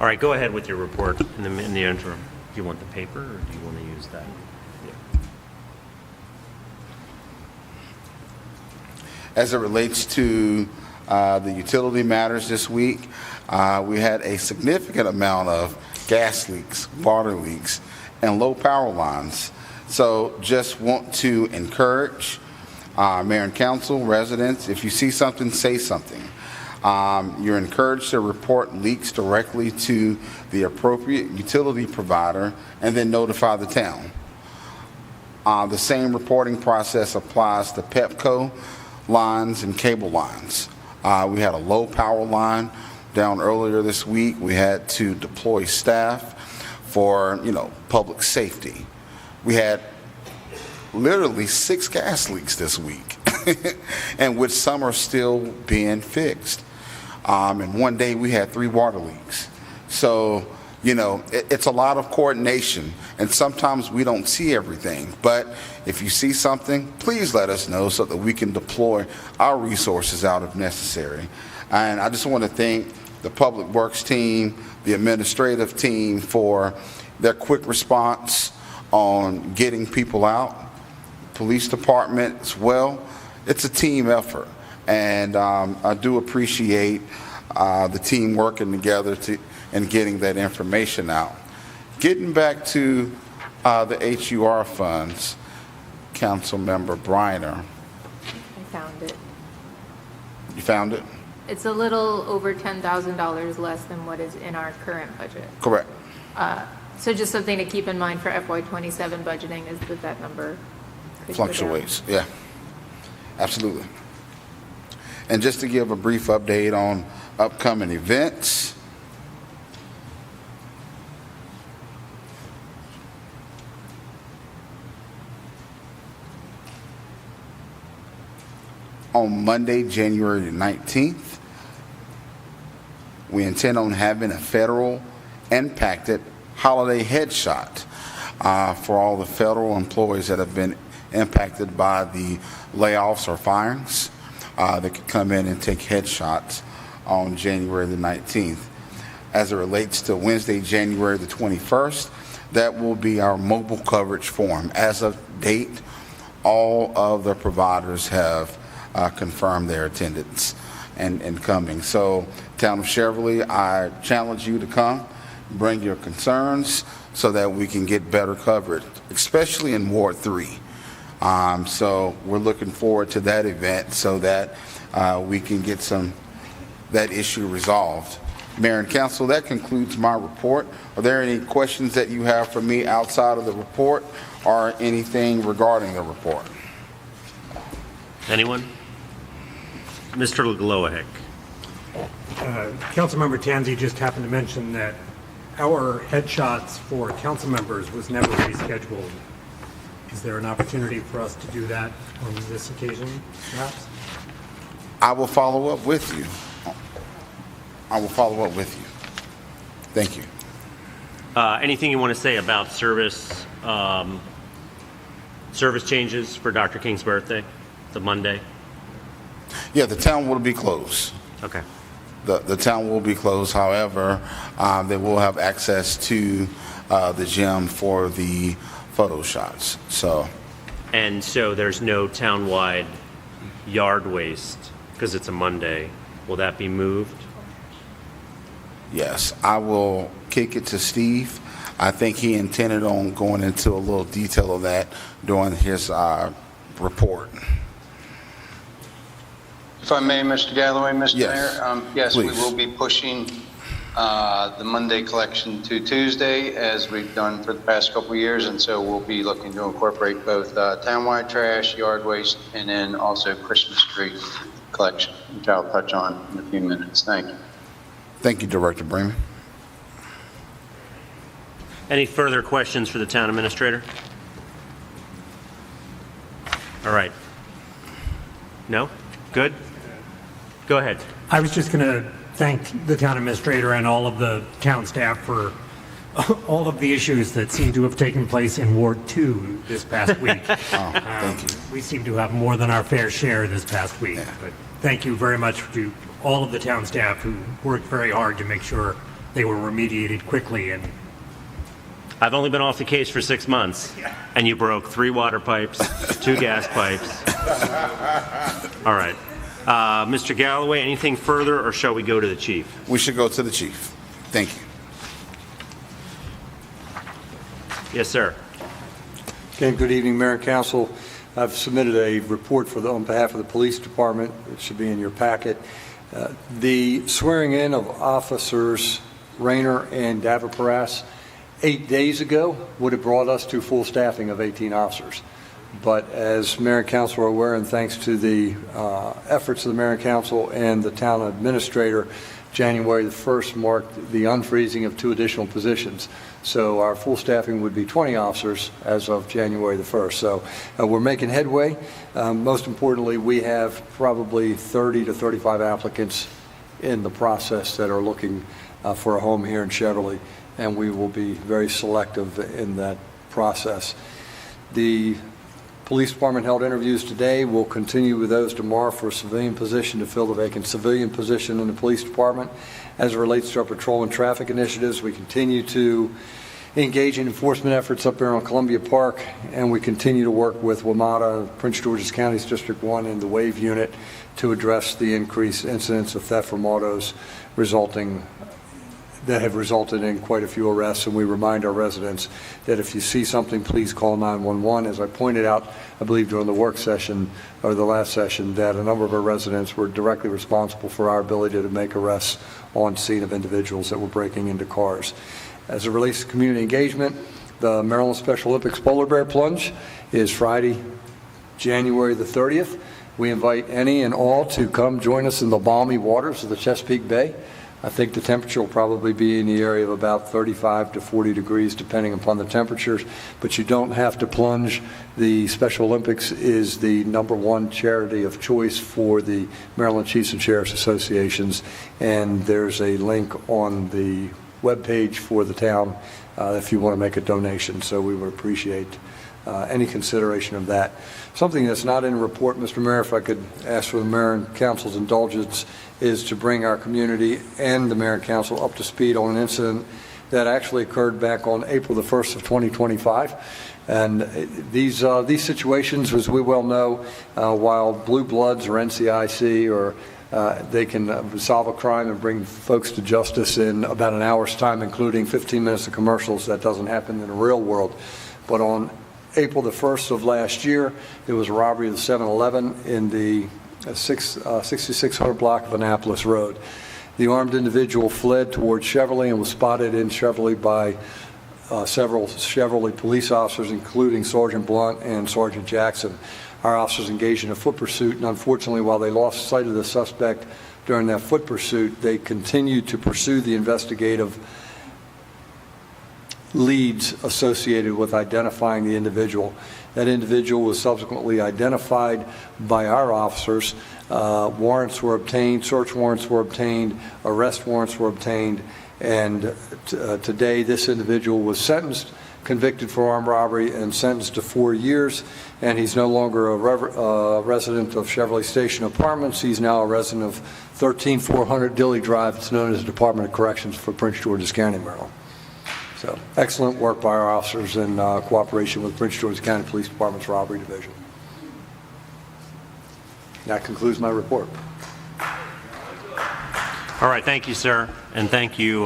All right, go ahead with your report in the interim. Do you want the paper or do you want to use that? Yeah. As it relates to the utility matters this week, we had a significant amount of gas leaks, water leaks, and low power lines. So just want to encourage Mayor and Council, residents, if you see something, say something. You're encouraged to report leaks directly to the appropriate utility provider and then notify the town. The same reporting process applies to Pepco lines and cable lines. We had a low power line down earlier this week. We had to deploy staff for, public safety. We had literally 6 gas leaks this week, and which some are still being fixed. And one day we had 3 water leaks. So, it's a lot of coordination, and sometimes we don't see everything. But if you see something, please let us know so that we can deploy our resources out if necessary. And I just want to thank the Public Works team, the administrative team for their quick response on getting people out. Police department as well. It's a team effort, and I do appreciate the team working together to and getting that information out. Getting back to the HUR funds, Councilmember Briner. I found it. You found it? It's a little over $10,000 less than what is in our current budget. Correct. So just something to keep in mind for FY27 budgeting is that number could go down. Fluctuates, yeah. Absolutely. And just to give a brief update on upcoming events, on Monday, January 19th, we intend on having a federal impacted holiday headshot for all the federal employees that have been impacted by the layoffs or firings. That could come in and take headshots on January the 19th. As it relates to Wednesday, January the 21st, that will be our mobile coverage forum. As of date, all of the providers have confirmed their attendance and coming. So, Town of Cheverly, I challenge you to come, bring your concerns so that we can get better coverage, especially in Ward 3. So we're looking forward to that event so that we can get that issue resolved. Mayor and Council, that concludes my report. Are there any questions that you have for me outside of the report or anything regarding the report? Anyone? Mr. Loahick. Councilmember Tanzi just happened to mention that our headshots for council members was never rescheduled. Is there an opportunity for us to do that on this occasion, perhaps? I will follow up with you. Thank you. Anything you want to say about service changes for Dr. King's birthday, the Monday? Yeah, the town will be closed. Okay. The town will be closed. However, they will have access to the gym for the photo shots. And so there's no townwide yard waste because it's a Monday. Will that be moved? Yes, I will kick it to Steve. I think he intended on going into a little detail of that during his report. If I may, Mr. Galloway, Mr. Yes. Mayor, yes, Please. we will be pushing the Monday collection to Tuesday, as we've done for the past couple of years, and so we'll be looking to incorporate both townwide trash, yard waste, and then also Christmas tree collection, which I'll touch on in a few minutes. Thank you. Thank you, Director Bremen. Any further questions for the town administrator? All right. No? Good? Go ahead. I was just going to thank the town administrator and all of the town staff for all of the issues that seem to have taken place in Ward 2 this past week. Thank you. We seem to have more than our fair share this past week. Yeah. But thank you very much to all of the town staff who worked very hard to make sure they were remediated quickly. And I've only been off the case for 6 months, and you broke 3 water pipes, 2 gas pipes. All right. Mr. Galloway, anything further, or shall we go to the chief? We should go to the chief. Thank you. Yes, sir. Okay, good evening, Mayor and Council. I've submitted a report on behalf of the police department. It should be in your packet. The swearing in of officers Rayner and Davaparas 8 days ago would have brought us to full staffing of 18 officers. But as Mayor and Council are aware, and thanks to the efforts of the Mayor and Council and the town administrator, January the 1st marked the unfreezing of 2 additional positions. So our full staffing would be 20 officers as of January the 1st. So we're making headway. Most importantly, we have probably 30 to 35 applicants in the process that are looking for a home here in Cheverly, and we will be very selective in that process. The police department held interviews today. We'll continue with those tomorrow for a civilian position to fill the vacant civilian position in the police department. As it relates to our patrol and traffic initiatives, we continue to engage in enforcement efforts up there on Columbia Park, and we continue to work with WMATA, Prince George's County's District 1, and the WAVE unit to address the increased incidence of theft from autos resulting that have resulted in quite a few arrests, and we remind our residents that if you see something, please call 911. As I pointed out, I believe during the work session, or the last session, that a number of our residents were directly responsible for our ability to make arrests on scene of individuals that were breaking into cars. As it relates to community engagement, the Maryland Special Olympics Polar Bear Plunge is Friday, January the 30th. We invite any and all to come join us in the balmy waters of the Chesapeake Bay. I think the temperature will probably be in the area of about 35 to 40 degrees, depending upon the temperatures, but you don't have to plunge. The Special Olympics is the #1 charity of choice for the Maryland Chiefs and Sheriffs Associations, and there's a link on the webpage for the town if you want to make a donation, so we would appreciate any consideration of that. Something that's not in the report, Mr. Mayor, if I could ask for the Mayor and Council's indulgence, is to bring our community and the Mayor and Council up to speed on an incident that actually occurred back on April the 1st of 2025. And these situations, as we well know, while Blue Bloods or NCIC or they can solve a crime and bring folks to justice in about an hour's time, including 15 minutes of commercials. That doesn't happen in the real world. But on April the 1st of last year, there was a robbery of the 7-Eleven in the 6600 block of Annapolis Road. The armed individual fled towards Cheverly and was spotted in Cheverly by several Cheverly police officers, including Sergeant Blunt and Sergeant Jackson. Our officers engaged in a foot pursuit, and unfortunately, while they lost sight of the suspect during that foot pursuit, they continued to pursue the investigative leads associated with identifying the individual. That individual was subsequently identified by our officers. Warrants were obtained, search warrants were obtained, arrest warrants were obtained, and today this individual was sentenced, convicted for armed robbery, and sentenced to 4 years, and he's no longer a resident of Cheverly Station Apartments. He's now a resident of 13400 Dilly Drive. It's known as the Department of Corrections for Prince George's County, Maryland. So, excellent work by our officers in cooperation with Prince George's County Police Department's Robbery Division. That concludes my report. All right, thank you, sir, and thank you.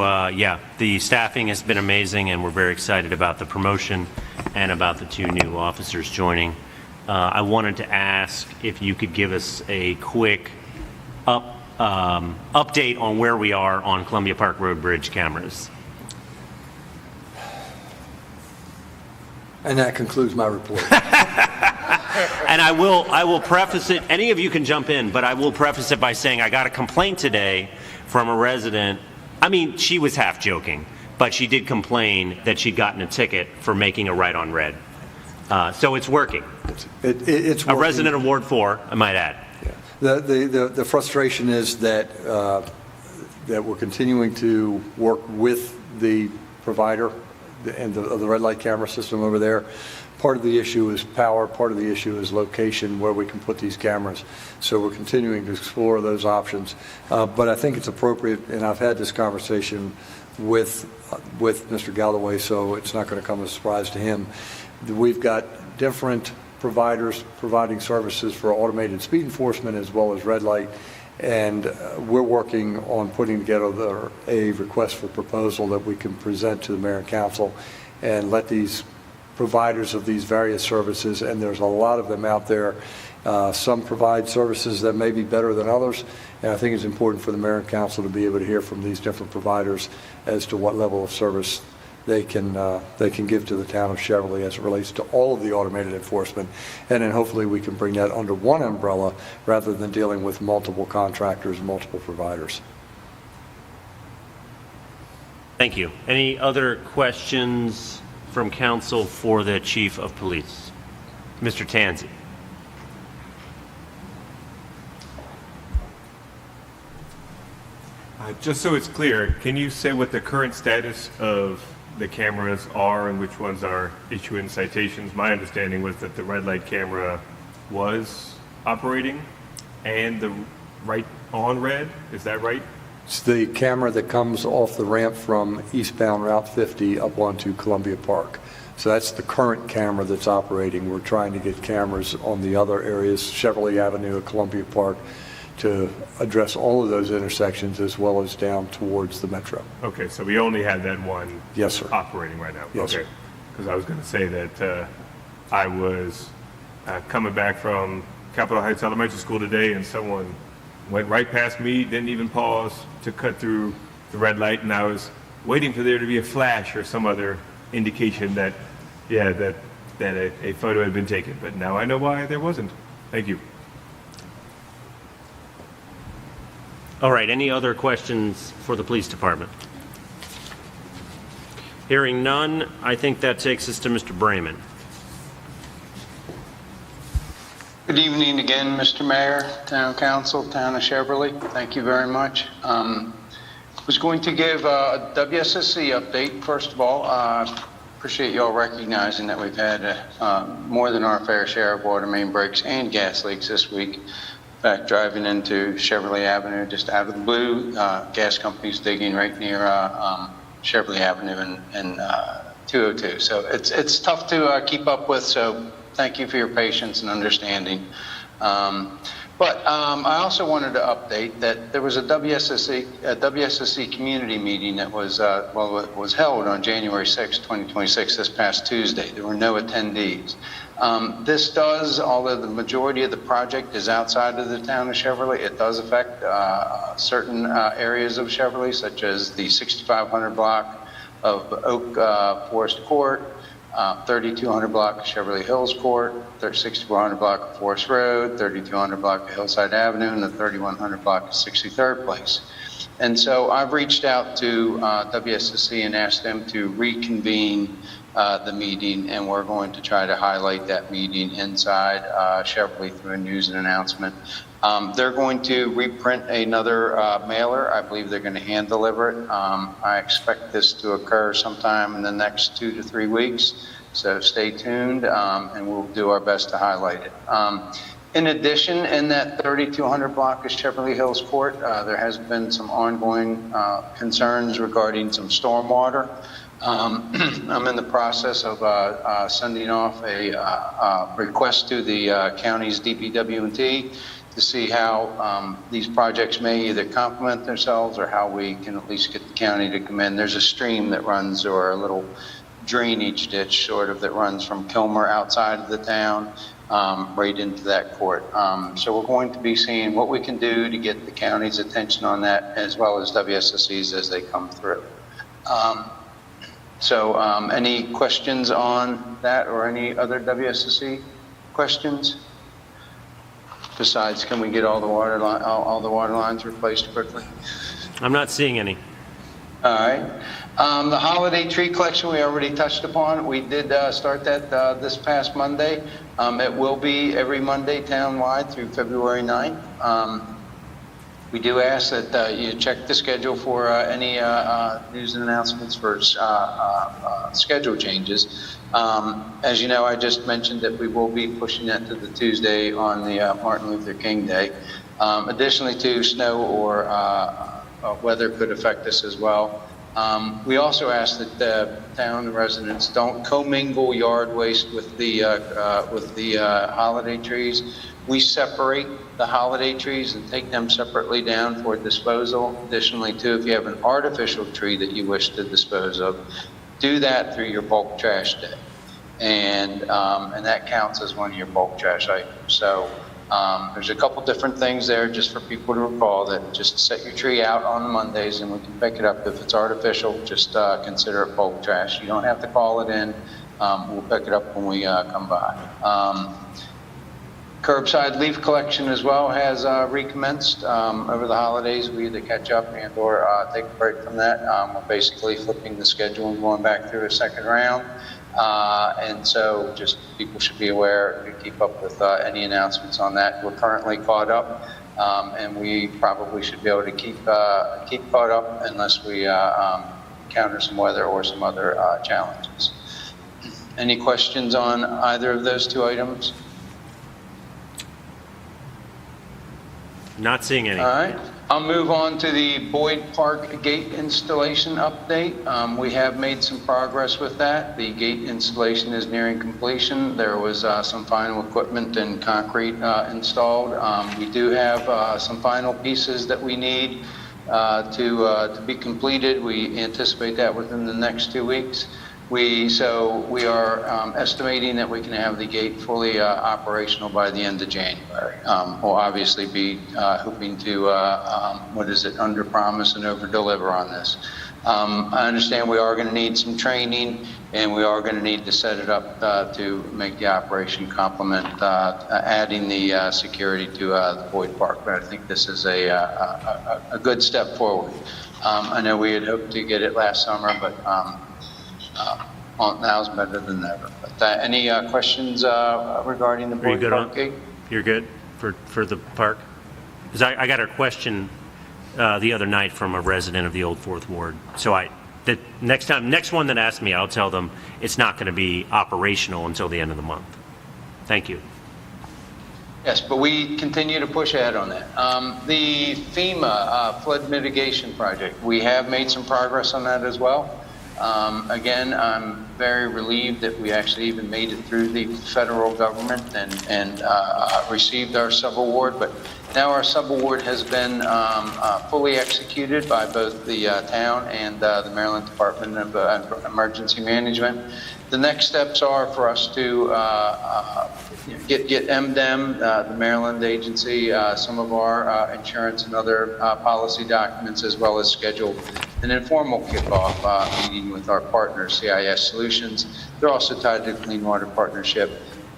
The staffing has been amazing, and we're very excited about the promotion and about the 2 new officers joining. I wanted to ask if you could give us a quick update on where we are on Columbia Park Road Bridge cameras. And that concludes my report. And I will preface it, any of you can jump in, but I will preface it by saying I got a complaint today from a resident. I mean, she was half joking, but she did complain that she'd gotten a ticket for making a right on red. So it's working. It's a resident of Ward 4, I might add. Yeah. The frustration is that that we're continuing to work with the provider and the red light camera system over there. Part of the issue is power, part of the issue is location where we can put these cameras. So we're continuing to explore those options. But I think it's appropriate, and I've had this conversation with Mr. Galloway, so it's not going to come as a surprise to him. We've got different providers providing services for automated speed enforcement as well as red light. And we're working on putting together a request for proposal that we can present to the Mayor and Council and let these providers of these various services, and there's a lot of them out there. Some provide services that may be better than others, and I think it's important for the Mayor and Council to be able to hear from these different providers as to what level of service they can give to the town of Cheverly as it relates to all of the automated enforcement, and then hopefully we can bring that under one umbrella rather than dealing with multiple contractors, multiple providers. Thank you. Any other questions from council for the Chief of Police? Mr. Tanzi. Just so it's clear, can you say what the current status of the cameras are and which ones are issuing citations? My understanding was that the red light camera was operating and the right on red. Is that right? It's the camera that comes off the ramp from eastbound Route 50 up onto Columbia Park. So that's the current camera that's operating. We're trying to get cameras on the other areas, Cheverly Avenue at Columbia Park, to address all of those intersections as well as down towards the metro. Okay, so we only had that one Yes, sir. operating right now? Yes, okay. sir. Because I was going to say that I was coming back from Capitol Heights Elementary School today, and someone went right past me, didn't even pause to cut through the red light, and I was waiting for there to be a flash or some other indication that, yeah, that a photo had been taken. But now I know why there wasn't. Thank you. All right, any other questions for the police department? Hearing none, I think that takes us to Mr. Brayman. Good evening again, Mr. Mayor, Town Council, Town of Cheverly. Thank you very much. Was going to give a WSSC update. First of all, appreciate you all recognizing that we've had more than our fair share of water main breaks and gas leaks this week. In fact, driving into Cheverly Avenue, just out of the blue, gas companies digging right near Cheverly Avenue and 202. So it's tough to keep up with, so thank you for your patience and understanding. But I also wanted to update that there was a WSSC community meeting that was, it was held on January 6, 2026, this past Tuesday. There were no attendees. This does, although the majority of the project is outside of the town of Cheverly, it does affect certain areas of Cheverly, such as the 6500 block of Oak Forest Court, 3200 block of Cheverly Hills Court, 6400 block of Forest Road, 3200 block of Hillside Avenue, and the 3100 block of 63rd Place. And so I've reached out to WSSC and asked them to reconvene the meeting, and we're going to try to highlight that meeting inside Cheverly through a news and announcement. They're going to reprint another mailer. I believe they're going to hand deliver it. I expect this to occur sometime in the next 2 to 3 weeks, so stay tuned, and we'll do our best to highlight it. In addition, in that 3200 block of Cheverly Hills Court, there has been some ongoing concerns regarding some stormwater. I'm in the process of sending off a request to the county's DPW&T to see how these projects may either complement themselves or how we can at least get the county to come in. There's a stream that runs, or a little drainage ditch sort of, that runs from Kilmer outside of the town right into that court. So we're going to be seeing what we can do to get the county's attention on that, as well as WSSC's as they come through. So any questions on that, or any other WSSC questions? Besides, can we get all the water lines replaced quickly? I'm not seeing any. All right. The holiday tree collection we already touched upon. We did start that this past Monday. It will be every Monday townwide through February 9th. We do ask that you check the schedule for any news and announcements for schedule changes. As you know, I just mentioned that we will be pushing that to the Tuesday on the Martin Luther King Day. Additionally, to snow or weather could affect us as well. We also ask that the town residents don't commingle yard waste with the holiday trees. We separate the holiday trees and take them separately down for disposal. Additionally, too, if you have an artificial tree that you wish to dispose of, do that through your bulk trash day, and that counts as one of your bulk trash items. So there's a couple different things there just for people to recall, that just set your tree out on Mondays and we can pick it up. If it's artificial, just consider it bulk trash. You don't have to call it in. We'll pick it up when we come by. Curbside leaf collection as well has recommenced over the holidays. We either catch up and or take a break from that. We're basically flipping the schedule and going back through a second round. And so just people should be aware to keep up with any announcements on that. We're currently caught up, and we probably should be able to keep caught up unless we encounter some weather or some other challenges. Any questions on either of those two items? Not seeing any. All right. I'll move on to the Boyd Park gate installation update. We have made some progress with that. The gate installation is nearing completion. There was some final equipment and concrete installed. We do have some final pieces that we need to be completed. We anticipate that within the next 2 weeks. We are estimating that we can have the gate fully operational by the end of January. We'll obviously be hoping to, under promise and over deliver on this. I understand we are going to need some training, and we are going to need to set it up to make the operation complement adding the security to the Boyd Park. But I think this is a good step forward. I know we had hoped to get it last summer, but now's better than never. But any questions regarding the Boyd Park gate? You're good for the park? Because I got a question the other night from a resident of the old Fourth Ward. So the next one that asks me, I'll tell them it's not going to be operational until the end of the month. Thank you. Yes, but we continue to push ahead on that. The FEMA flood mitigation project, we have made some progress on that as well. Again, I'm very relieved that we actually even made it through the federal government and received our sub-award, but now our sub-award has been fully executed by both the town and the Maryland Department of Emergency Management. The next steps are for us to get MDEM, the Maryland agency, some of our insurance and other policy documents, as well as schedule an informal kickoff meeting with our partner, CIS Solutions. They're also tied to the Clean Water Partnership.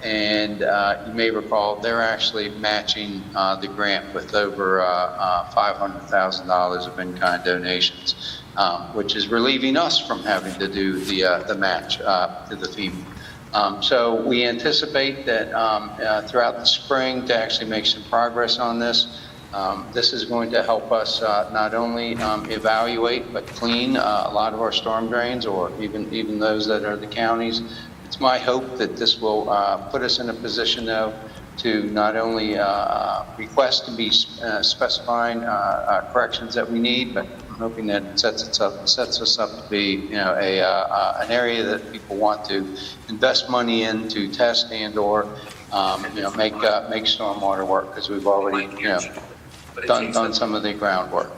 And you may recall, they're actually matching the grant with over $500,000 of in-kind donations, which is relieving us from having to do the match to the FEMA. So we anticipate that throughout the spring to actually make some progress on this. This is going to help us not only evaluate but clean a lot of our storm drains, or even those that are the counties. It's my hope that this will put us in a position, though, to not only request to be specifying corrections that we need, but I'm hoping that it sets us up to be, an area that people want to invest money in to test and/or make stormwater work, because we've already done some of the groundwork.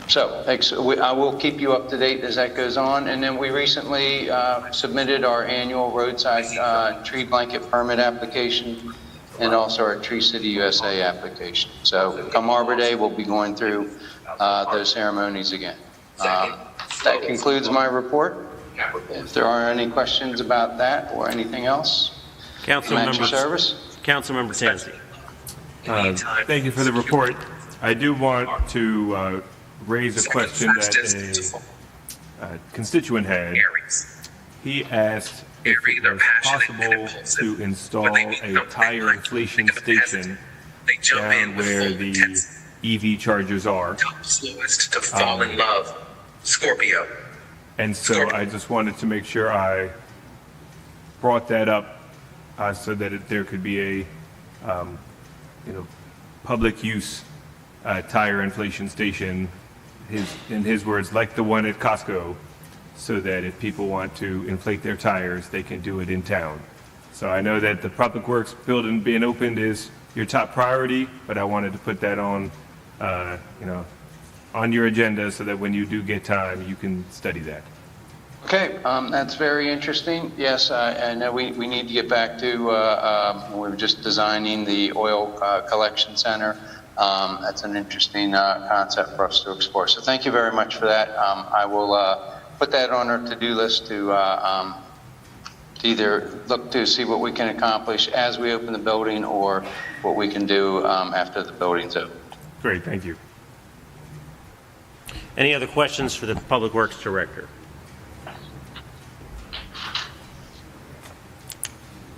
So I will keep you up to date as that goes on. And then we recently submitted our annual roadside tree blanket permit application and also our Tree City USA application. So come Arbor Day, we'll be going through those ceremonies again. That concludes my report. If there are any questions about that or anything else, Councilmember service. Councilmember Tansey. Thank you for the report. I do want to raise a question that a constituent had. He asked if it was possible to install a tire inflation station down where the EV chargers are. Slowest to fall in love, Scorpio. And so I just wanted to make sure I brought that up so that there could be a public use tire inflation station, in his words, like the one at Costco, so that if people want to inflate their tires, they can do it in town. So I know that the Public Works building being opened is your top priority, but I wanted to put that on, on your agenda so that when you do get time, you can study that. Okay, that's very interesting. Yes, I know we need to get back to, we were just designing the oil collection center. That's an interesting concept for us to explore. So thank you very much for that. I will put that on our to-do list to either look to see what we can accomplish as we open the building or what we can do after the building's open. Great, thank you. Any other questions for the Public Works Director?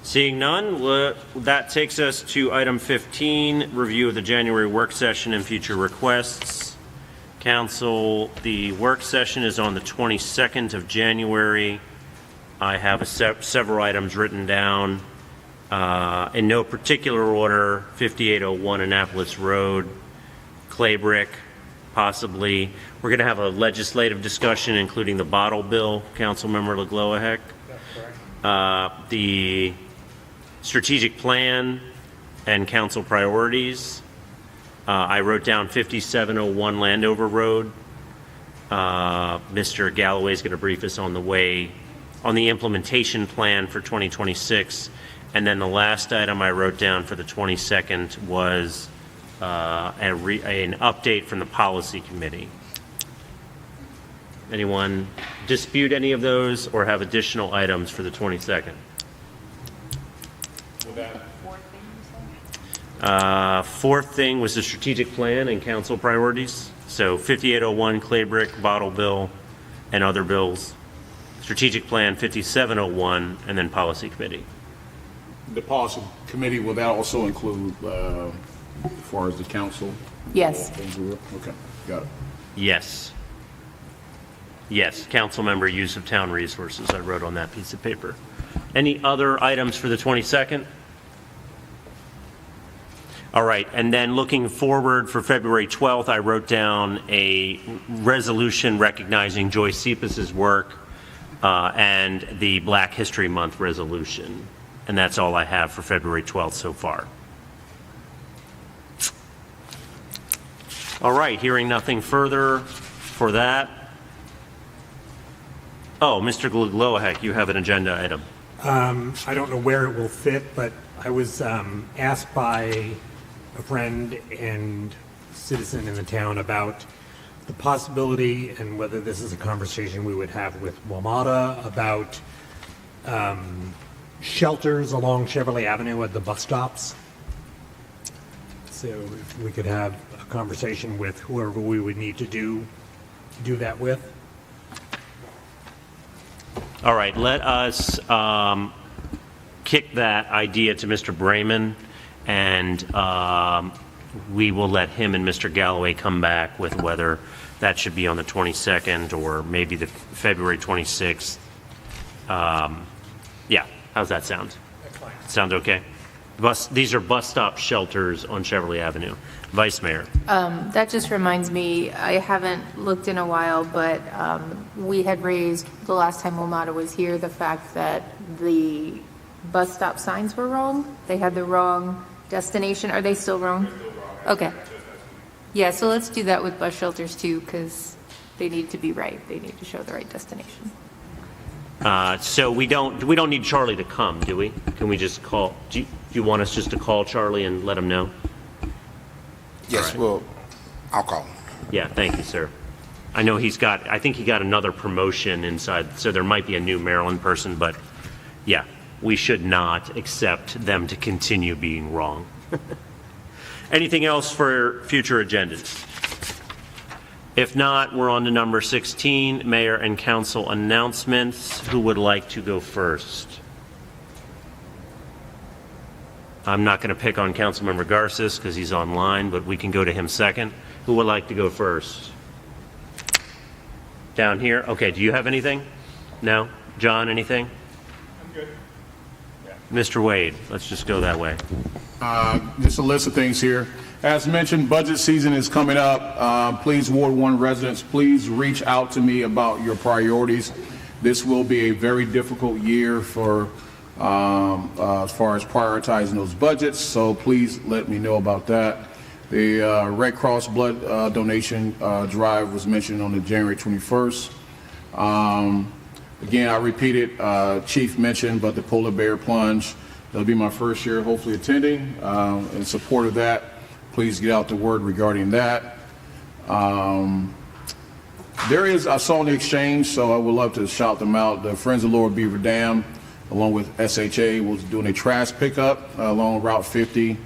Seeing none, that takes us to item 15, review of the January work session and future requests. Council, the work session is on the 22nd of January. I have several items written down in no particular order: 5801 Annapolis Road, clay brick, possibly. We're going to have a legislative discussion, including the bottle bill, Councilmember LeGloahec. The strategic plan and council priorities. I wrote down 5701 Landover Road. Mr. Galloway is going to brief us on the implementation plan for 2026. And then the last item I wrote down for the 22nd was an update from the policy committee. Anyone dispute any of those or have additional items for the 22nd? Fourth thing was the strategic plan and council priorities. So 5801 clay brick, bottle bill, and other bills. Strategic plan 5701, and then policy committee. The policy committee, will that also include, as far as the council? Yes. Okay, got it. Yes. Yes, council member use of town resources, I wrote on that piece of paper. Any other items for the 22nd? All right, and then looking forward for February 12th, I wrote down a resolution recognizing Joyce Cephas's work and the Black History Month resolution. And that's all I have for February 12th so far. All right, hearing nothing further for that. Oh, Mr. LeGloahec, you have an agenda item. I don't know where it will fit, but I was asked by a friend and citizen in the town about the possibility and whether this is a conversation we would have with WMATA about shelters along Cheverly Avenue at the bus stops. So if we could have a conversation with whoever we would need to do that with. All right, let us kick that idea to Mr. Brayman, and we will let him and Mr. Galloway come back with whether that should be on the 22nd or maybe the February 26th. Yeah, how's that sound? That's fine. Sound okay? These are bus stop shelters on Cheverly Avenue. Vice Mayor. That just reminds me, I haven't looked in a while, but we had raised the last time WMATA was here the fact that the bus stop signs were wrong. They had the wrong destination. Are they still wrong? Okay. Yeah, so let's do that with bus shelters too, because they need to be right. They need to show the right destination. So we don't need Charlie to come, do we? Can we just call? Do you want us just to call Charlie and let him know? Yes, right. well, I'll call him. Yeah, thank you, sir. I know I think he got another promotion inside, so there might be a new Maryland person, but yeah, we should not accept them to continue being wrong. Anything else for future agendas? If not, we're on to number 16, Mayor and Council announcements. Who would like to go first? I'm not going to pick on Councilmember Garces because he's online, but we can go to him second. Who would like to go first? Down here? Okay, do you have anything? No? John, anything? I'm good. Mr. Wade, let's just go that way. Just a list of things here. As mentioned, budget season is coming up. Please, Ward 1 residents, please reach out to me about your priorities. This will be a very difficult year for as far as prioritizing those budgets, so please let me know about that. The Red Cross blood donation drive was mentioned on the January 21st. Again, I repeated, Chief mentioned, but the Polar Bear Plunge, that'll be my first year hopefully attending. In support of that, please get out the word regarding that. There is, I saw in the exchange, so I would love to shout them out. The Friends of Lower Beaver Dam, along with SHA, was doing a trash pickup along Route 50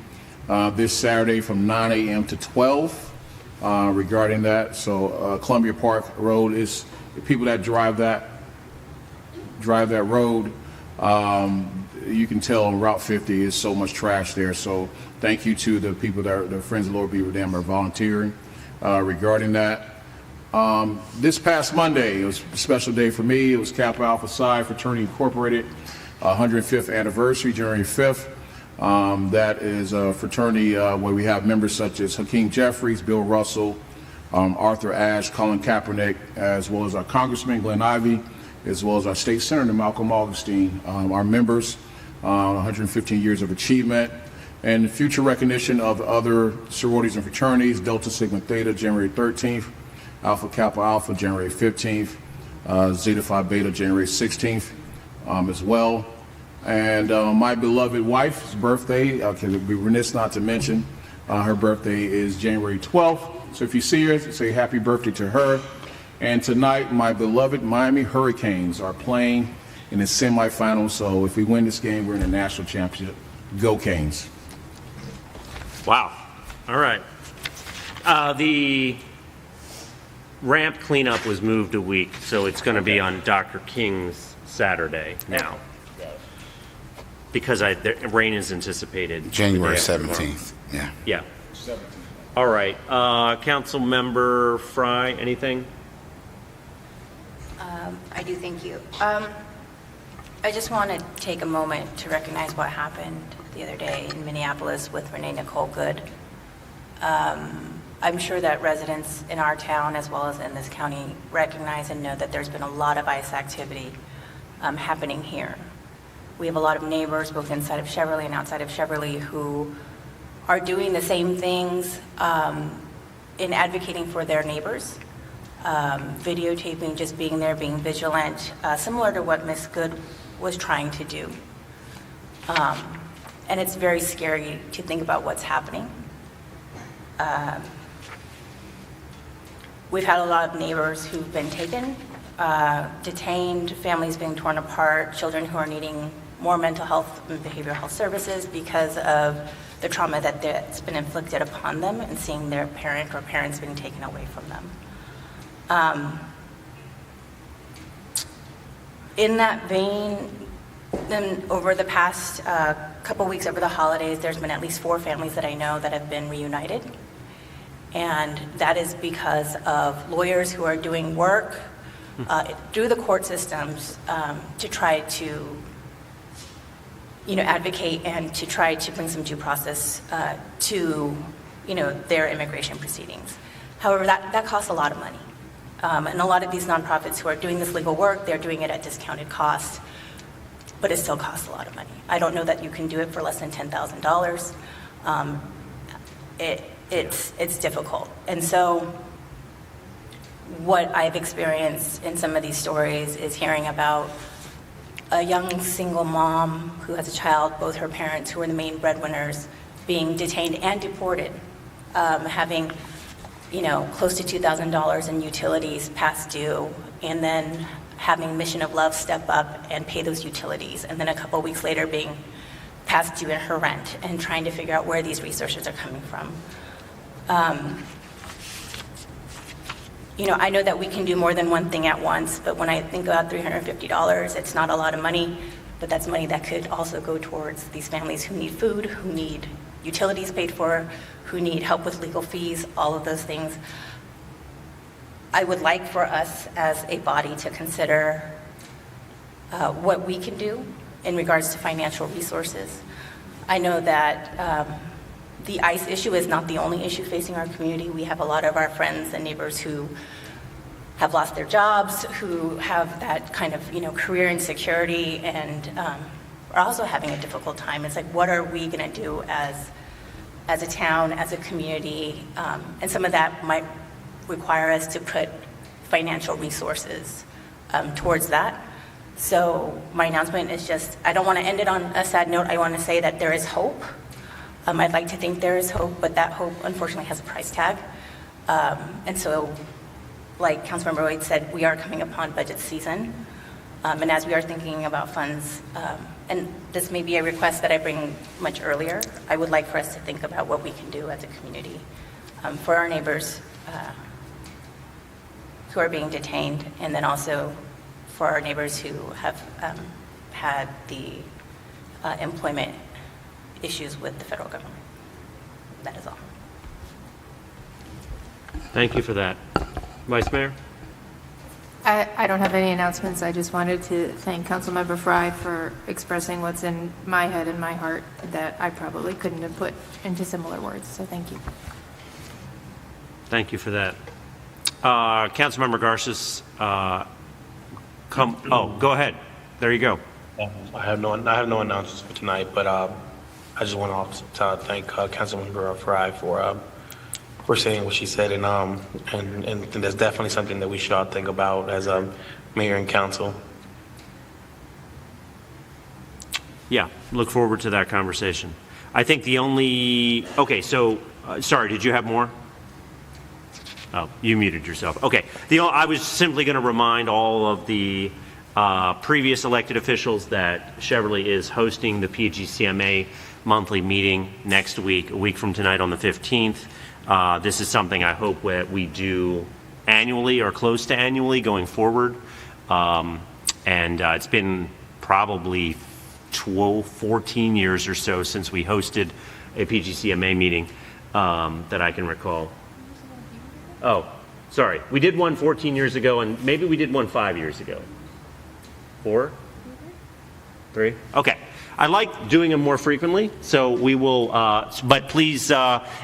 this Saturday from 9 a.m. to 12 regarding that. So Columbia Park Road is, the people that drive that road, you can tell on Route 50 is so much trash there. So thank you to the people that are, the Friends of Lower Beaver Dam are volunteering regarding that. This past Monday, it was a special day for me. It was Kappa Alpha Psi Fraternity Incorporated 105th anniversary, January 5th. That is a fraternity where we have members such as Hakeem Jeffries, Bill Russell, Arthur Ashe, Colin Kaepernick, as well as our Congressman Glenn Ivey, as well as our State Senator Malcolm Augustine, our members, 115 years of achievement, and future recognition of other sororities and fraternities, Delta Sigma Theta, January 13th, Alpha Kappa Alpha, January 15th, Zeta Phi Beta, January 16th, as well. And my beloved wife's birthday, okay, we'd be remiss not to mention, her birthday is January 12th. So if you see her, say happy birthday to her. And tonight, my beloved Miami Hurricanes are playing in the semifinals. So if we win this game, we're in the national championship. Go Canes. Wow. All right. The ramp cleanup was moved a week, so it's going to be on Dr. King's Saturday now. Because the rain is anticipated. January 17th. Yeah. Yeah. All right. Council Member Fry, anything? I do, thank you. I just want to take a moment to recognize what happened the other day in Minneapolis with Renee Nicole Good. I'm sure that residents in our town, as well as in this county, recognize and know that there's been a lot of ICE activity happening here. We have a lot of neighbors, both inside of Cheverly and outside of Cheverly, who are doing the same things in advocating for their neighbors, videotaping, just being there, being vigilant, similar to what Ms. Good was trying to do. And it's very scary to think about what's happening. We've had a lot of neighbors who've been taken, detained, families being torn apart, children who are needing more mental health and behavioral health services because of the trauma that's been inflicted upon them and seeing their parent or parents being taken away from them. In that vein, then over the past couple weeks over the holidays, there's been at least 4 families that I know that have been reunited. And that is because of lawyers who are doing work through the court systems to try to advocate and to try to bring some due process to, their immigration proceedings. However, that costs a lot of money. And a lot of these nonprofits who are doing this legal work, they're doing it at discounted cost, but it still costs a lot of money. I don't know that you can do it for less than $10,000. It's difficult. And so what I've experienced in some of these stories is hearing about a young single mom who has a child, both her parents, who are the main breadwinners, being detained and deported, having, close to $2,000 in utilities past due, and then having Mission of Love step up and pay those utilities, and then a couple weeks later being past due in her rent and trying to figure out where these resources are coming from. I know that we can do more than one thing at once, but when I think about $350, it's not a lot of money, but that's money that could also go towards these families who need food, who need utilities paid for, who need help with legal fees, all of those things. I would like for us as a body to consider what we can do in regards to financial resources. I know that the ICE issue is not the only issue facing our community. We have a lot of our friends and neighbors who have lost their jobs, who have that kind of, career insecurity, and are also having a difficult time. It's like, what are we going to do as a town, as a community? And some of that might require us to put financial resources towards that. So my announcement is just, I don't want to end it on a sad note. I want to say that there is hope. I'd like to think there is hope, but that hope unfortunately has a price tag. And so, like Councilmember Wade said, we are coming upon budget season. And as we are thinking about funds, and this may be a request that I bring much earlier, I would like for us to think about what we can do as a community for our neighbors who are being detained, and then also for our neighbors who have had the employment issues with the federal government. That is all. Thank you for that. Vice Mayor? I don't have any announcements. I just wanted to thank Councilmember Fry for expressing what's in my head and my heart that I probably couldn't have put into similar words. So thank you. Thank you for that. Councilmember Garces, go ahead. There you go. I have no announcements for tonight, but I just want to thank Councilmember Fry for saying what she said, and that's definitely something that we should all think about as mayor and council. Yeah, look forward to that conversation. I think sorry, did you have more? Oh, you muted yourself. Okay. I was simply going to remind all of the previous elected officials that Cheverly is hosting the PGCMA monthly meeting next week, a week from tonight on the 15th. This is something I hope that we do annually or close to annually going forward. It's been probably 14 years or so since we hosted a PGCMA meeting that I can recall. Oh, sorry. We did one 14 years ago, and maybe we did one 5 years ago. 4? 3? Okay. I like doing them more frequently, so we will, but please,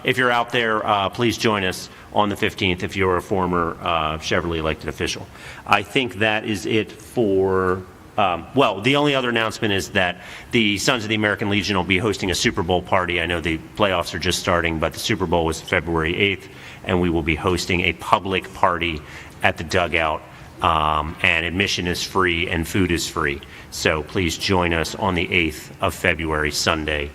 if you're out there, please join us on the 15th if you're a former Cheverly elected official. I think that is it for, the only other announcement is that the Sons of the American Legion will be hosting a Super Bowl party. I know the playoffs are just starting, but the Super Bowl was February 8th, and we will be hosting a public party at the dugout. And admission is free and food is free. So please join us on the 8th of February, Sunday.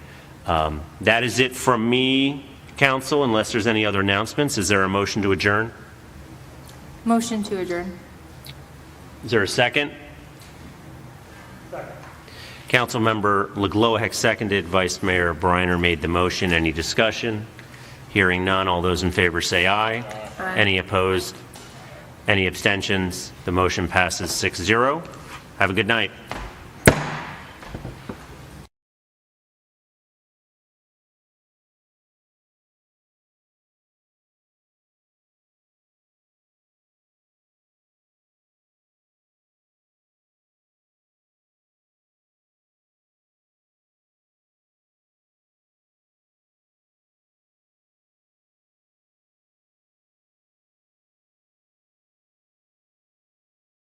That is it from me, Council, unless there's any other announcements. Is there a motion to adjourn? Motion to adjourn. Is there a second? Second. Councilmember LeGlowiec seconded. Vice Mayor Briner made the motion. Any discussion? Hearing none. All those in favor say aye. Aye. Any opposed? Any abstentions? The motion passes 6-0. Have a good night.